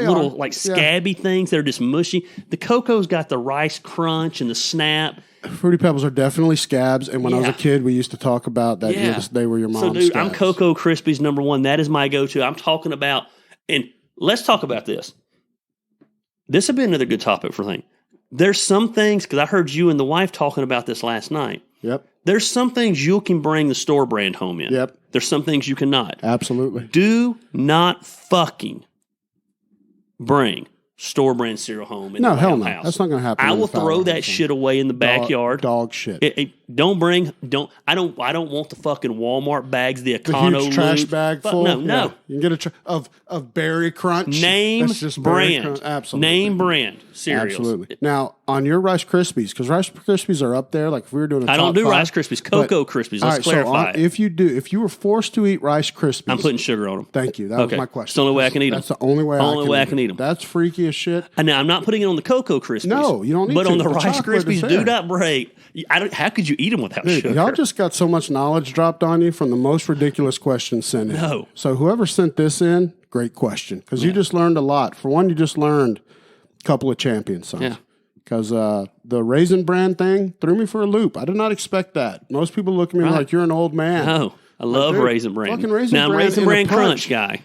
scabby things that are just mushy. The cocoa's got the rice crunch and the snap. Fruity pebbles are definitely scabs, and when I was a kid, we used to talk about that. They were your mom's. So, dude, scabs. I'm Cocoa Krispies number one. That is my go-to. I'm talking about, and let's talk about this. This would be another good topic for thing. There's some things because I heard you and the wife talking about this last night. Yep. There's some things you can bring the store brand home in. Yep. There's some things you cannot. Absolutely. Do not fucking bring store brand cereal home in the hell no. house. That's not going to happen. I will throw that shit away in the backyard. Dog shit. I don't want the fucking Walmart bags, the Econo the huge trash loop. bag full. No. Yeah. You can get of Berry Crunch. Name brand. Crunch. Absolutely. Name brand cereals. Absolutely. Now, on your Rice Krispies, because Rice Krispies are up there, like if we were doing a top I don't do five, Rice Krispies. Cocoa Krispies. Let's clarify. If you were forced to eat Rice Krispies, I'm putting sugar on them. Thank you. That was my question. It's the only way I can eat them. That's the only way I can eat them. That's freaky as shit. And now I'm not putting it on the Cocoa Krispies. No, you don't need but to. on the The Rice chocolate Krispies, is there. do not break. How could you eat them without sugar? Y'all just got so much knowledge dropped on you from the most ridiculous questions sent in. No. So whoever sent this in, great question. Because you just learned a lot. For one, you just learned a couple of champions, sons. Yeah. Because the Raisin Bran thing threw me for a loop. I did not expect that. Most people look at me like you're an old man. No. I love Raisin Bran. Fucking Raisin now, I'm Bran Raisin Bran Crunch guy.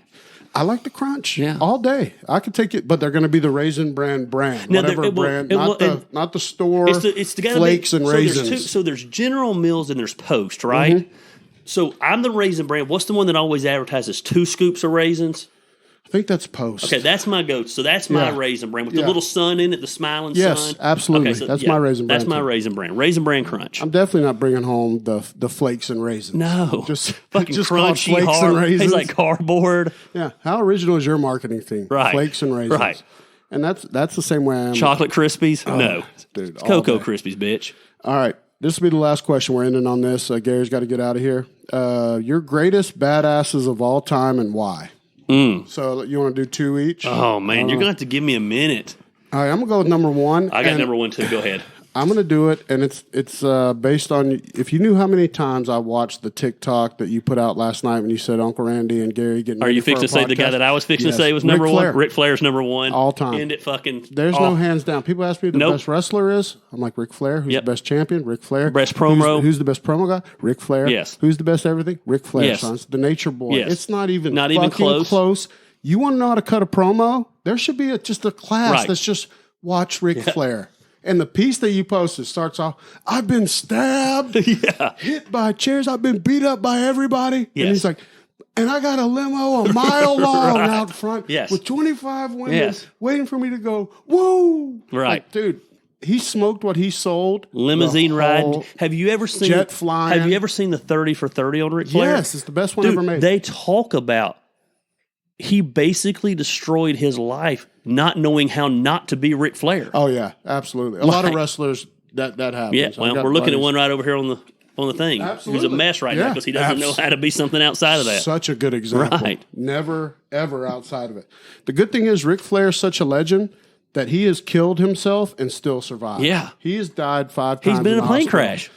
I like the crunch all day. I could take it, but they're going to be the Raisin Bran brand, now, whatever brand, not the store it's flakes and raisins. So there's General Mills and there's Post, right? Mm-hmm. So I'm the Raisin Bran. What's the one that always advertises 2 scoops of raisins? I think that's Post. Okay, that's my go-to. So that's my Raisin Bran with the little sun in it, the smiling sun. Yes, absolutely. Okay, so that's my Raisin Bran. That's my Raisin Bran. Raisin Bran Crunch. I'm definitely not bringing home the flakes and raisins. No. Just fucking crunchy, flakes hard. And raisins. Tastes like cardboard. Yeah. How original is your marketing theme? Right. Flakes and raisins. Right. And that's the same way I am. Chocolate Krispies? No. Dude, it's Cocoa Krispies, bitch. All right. This will be the last question. We're ending on this. Gary's got to get out of here. Your greatest badasses of all time and why? So you want to do 2 each? Oh, man. You're going to have to give me a minute. All right. I'm going to go with number 1. I got number 1, too. Go ahead. I'm going to do it, and it's based on, if you knew how many times I watched the TikTok that you put out last night when you said Uncle Randy and Gary getting Are you fixing to say the guy that I was fixing to say was number 1? Ric Flair's number 1. All time. End it fucking. There's no hands down. People ask me who the best wrestler is. I'm like, Ric Flair. Who's the best champion? Ric Flair. Best promo. Who's the best promo guy? Ric Flair. Yes. Who's the best everything? Ric Flair, yes. sons. The Nature Boy. Yes. It's not even close. You want to know how to cut a promo? There should be just a class that's just watch Ric Flair. And the piece that you posted starts off, I've been stabbed, hit by chairs, I've been beat up by everybody. Yes. And he's like, and I got a limo a mile long out front with 25 women waiting for me to go, whoa. Right. Like, dude, he smoked what he sold. Limousine ride. Have you ever seen jet flying? Have you ever seen the 30 for 30 on Ric Flair? Yes, it's the best one ever made. They talk about he basically destroyed his life not knowing how not to be Ric Flair. Oh yeah, absolutely. A lot of wrestlers that happens. Yeah, well, we're looking at one right over here on the thing. Absolutely. Who's a mess right now because he doesn't know how to be something outside of that. Such a good example. Right. Never ever outside of it. The good thing is Ric Flair is such a legend that he has killed himself and still survived. Yeah, he has died 5 times. He's been in a plane crash.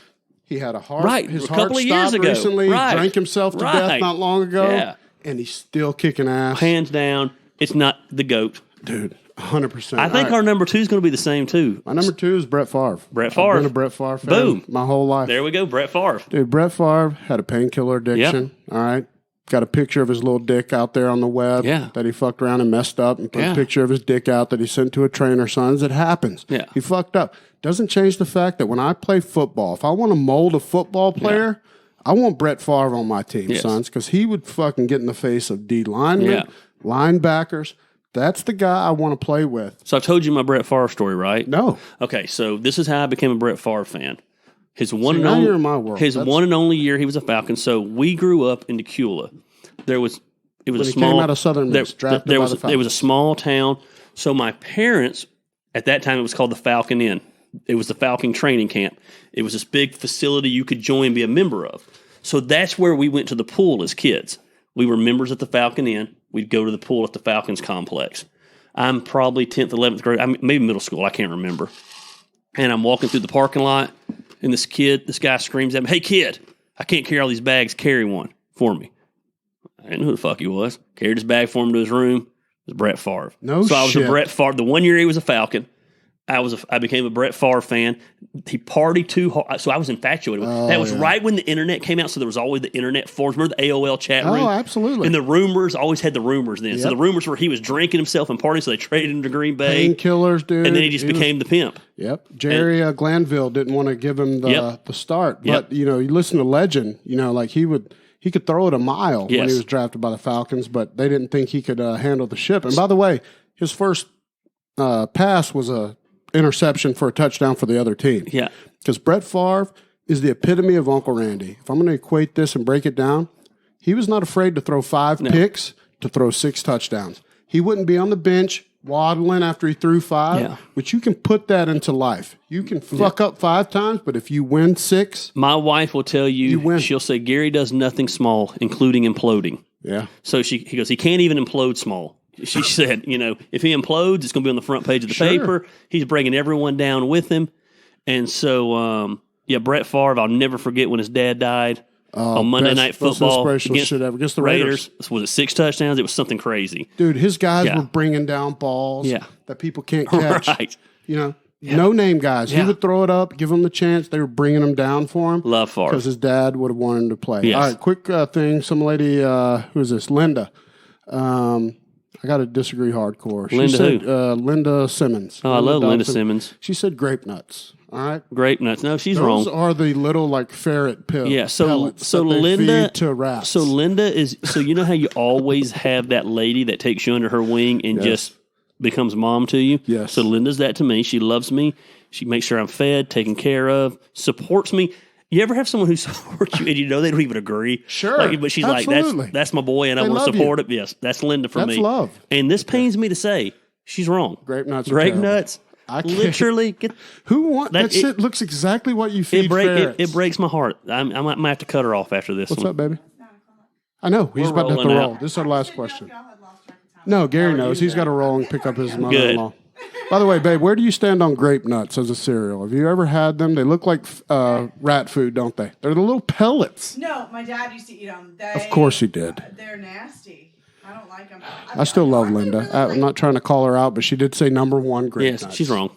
He had a heart. His a couple heart of years stopped ago. Recently, drank himself to death not long ago. Yeah. And he's still kicking ass. Hands down, it's not the GOAT. Dude, 100%. I think our number 2 is going to be the same, too. My number 2 is Brett Favre. Brett Favre. I've been a Brett Favre fan Boom. my whole life. There we go, Brett Favre. Dude, Brett Favre had a painkiller addiction. All right. Got a picture of his little dick out there on the web that he fucked around and messed up and put a picture of his dick out that he sent to a trainer. Sons, it happens. Yeah. He fucked up. Doesn't change the fact that when I play football, if I want to mold a football player, I want Brett Favre on my team, sons, because he would fucking get in the face of D linemen, linebackers. That's the guy I want to play with. So I told you my Brett Favre story, right? No. Okay, so this is how I became a Brett Favre fan. His one and only, you're in my world. One and only year he was a Falcon. So we grew up in Decula. It was a small. Came out of Southern Miss, it was a small town. So my parents at that time it was called the Falcon Inn. It was the Falcon training camp. It was this big facility you could join and be a member of. So that's where we went to the pool as kids. We were members at the Falcon Inn. We'd go to the pool at the Falcons complex. I'm probably 10th, 11th grade, maybe middle school, I can't remember. And I'm walking through the parking lot, and this guy screams at me, "Hey, kid, I can't carry all these bags. Carry one for me." I didn't know who the fuck he was. Carried his bag for him to his room. It was Brett Favre. So I was a Brett Favre. The 1 year he was a Falcon, I became a Brett Favre fan. He partied too hard, so I was infatuated with him. That was right when the internet came out, so there was always the internet forums. Remember the AOL chat room? Oh, absolutely. And the rumors, always had the rumors then. Yep. So the rumors were he was drinking himself and partying, so they traded him to Green Bay. Painkillers, dude. And then he just became the pimp. Yep. Jerry Glanville didn't want to give him the start. But, you listen to Legend, like he could throw it a mile when he was drafted by the Falcons, but they didn't think he could handle the ship. And by the way, his first pass was a interception for a touchdown for the other team. Yeah. Because Brett Favre is the epitome of Uncle Randy. If I'm going to equate this and break it down, he was not afraid to throw 5 picks to throw 6 touchdowns. He wouldn't be on the bench waddling after he threw 5, but you can put that into life. You can fuck up 5 times, but if you win 6. My wife will tell you she'll say, Gary does nothing small, including imploding. Yeah. So he goes, he can't even implode small. She said, if he implodes, it's going to be on the front page of the paper. He's bringing everyone down with him. And so, Brett Favre, I'll never forget when his dad died on Monday Night Football against the Raiders. Was it 6 touchdowns? It was something crazy. Dude, his guys were bringing down balls that people can't catch. Right. No-name guys. He would throw it up, give them the chance. They were bringing them down for him. Love Favre. Because his dad would have wanted him to play. Yes. All right, quick thing. Some lady, who is this? Linda. I got to disagree hardcore. Linda said, who? Linda Simmons. Oh, I love Linda Simmons. She said grape nuts. All right? Grape nuts. No, she's wrong. Those are the little, ferret pills. Yeah, so Linda feed to rats. So Linda is, you know how you always have that lady that takes you under her wing and just becomes mom to you? Yes. So Linda's that to me. She loves me. She makes sure I'm fed, taken care of, supports me. You ever have someone who supports you and they don't even agree? Sure. But she's absolutely. like, that's my boy and I want to support it. Yes, that's Linda for me. That's love. And this pains me to say, she's wrong. Grape nuts. Grape nuts. I literally get. Who wants that shit? Looks exactly what you feed ferrets. It breaks my heart. I might have to cut her off after this. What's up, baby? I know he's about to have to roll. This is our last question. No, Gary knows. He's got to roll and pick up his mother-in-law. By the way, babe, where do you stand on grape nuts as a cereal? Have you ever had them? They look like rat food, don't they? They're the little pellets. No, my dad used to eat them. Of course he did. They're nasty. I don't like them. I still love Linda. I'm not trying to call her out, but she did say number 1 grape nuts. Yes, she's wrong.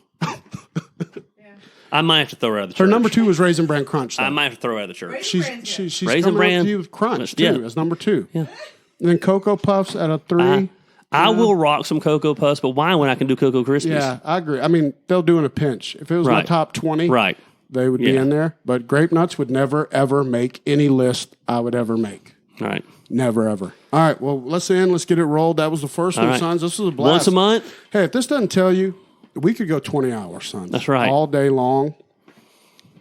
I might have to throw her out of the church. Her number 2 was Raisin Bran Crunch. Though. I might have to throw her out of the church. She's Raisin Bran to you with Crunch, too, as number 2. Yeah. And then Cocoa Puffs at a 3. I will rock some Cocoa Puffs, but why when I can do Cocoa Krispies? Yeah, I agree. I mean, they'll do in a pinch. If it was my top 20, they would be in there. But grape nuts would never, ever make any list I would ever make. All right. Never, ever. All right, well, let's end. Let's get it rolled. That was the first one, sons. This was a blast. Once a month? Hey, if this doesn't tell you, we could go 20 hours, sons. That's right. All day long.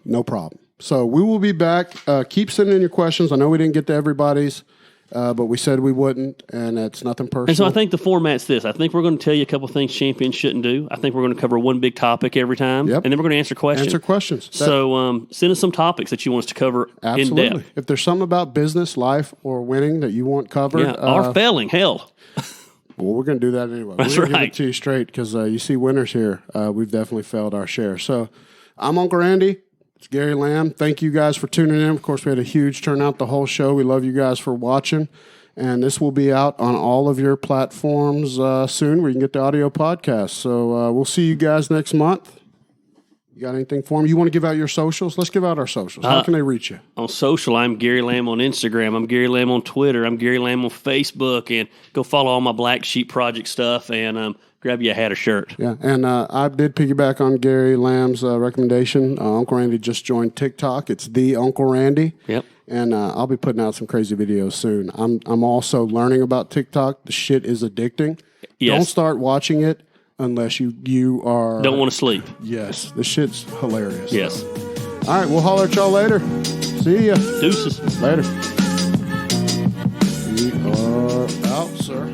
No problem. So we will be back. Keep sending in your questions. I know we didn't get to everybody's. But we said we wouldn't, and it's nothing personal. And so I think the format's this. I think we're going to tell you a couple of things champions shouldn't do. I think we're going to cover one big topic every time, and then we're going to answer questions. So send us some topics that you want us to cover in depth. If there's something about business, life, or winning that you want covered. Or failing, hell. Well, we're going to do that anyway. That's we're going to give it to you straight because you see winners here. We've definitely failed our share. So I'm Uncle Randy. It's Gary Lamb. Thank you guys for tuning in. Of course, we had a huge turnout the whole show. We love you guys for watching. And this will be out on all of your platforms soon where you can get the audio podcast. So we'll see you guys next month. You got anything for them? You want to give out your socials? Let's give out our socials. How can they reach you? On social, I'm Gary Lamb on Instagram. I'm Gary Lamb on Twitter. I'm Gary Lamb on Facebook. And go follow all my Black Sheep Project stuff and grab you a hat or shirt. Yeah, and I did piggyback on Gary Lamb's recommendation. Uncle Randy just joined TikTok. It's the Uncle Randy. Yep. And I'll be putting out some crazy videos soon. I'm also learning about TikTok. The shit is addicting. Yes. Don't start watching it unless you are... Don't want to sleep. Yes. The shit's hilarious. Yes. All right, we'll holler at y'all later. See ya. Deuces. Later. We are out, sir.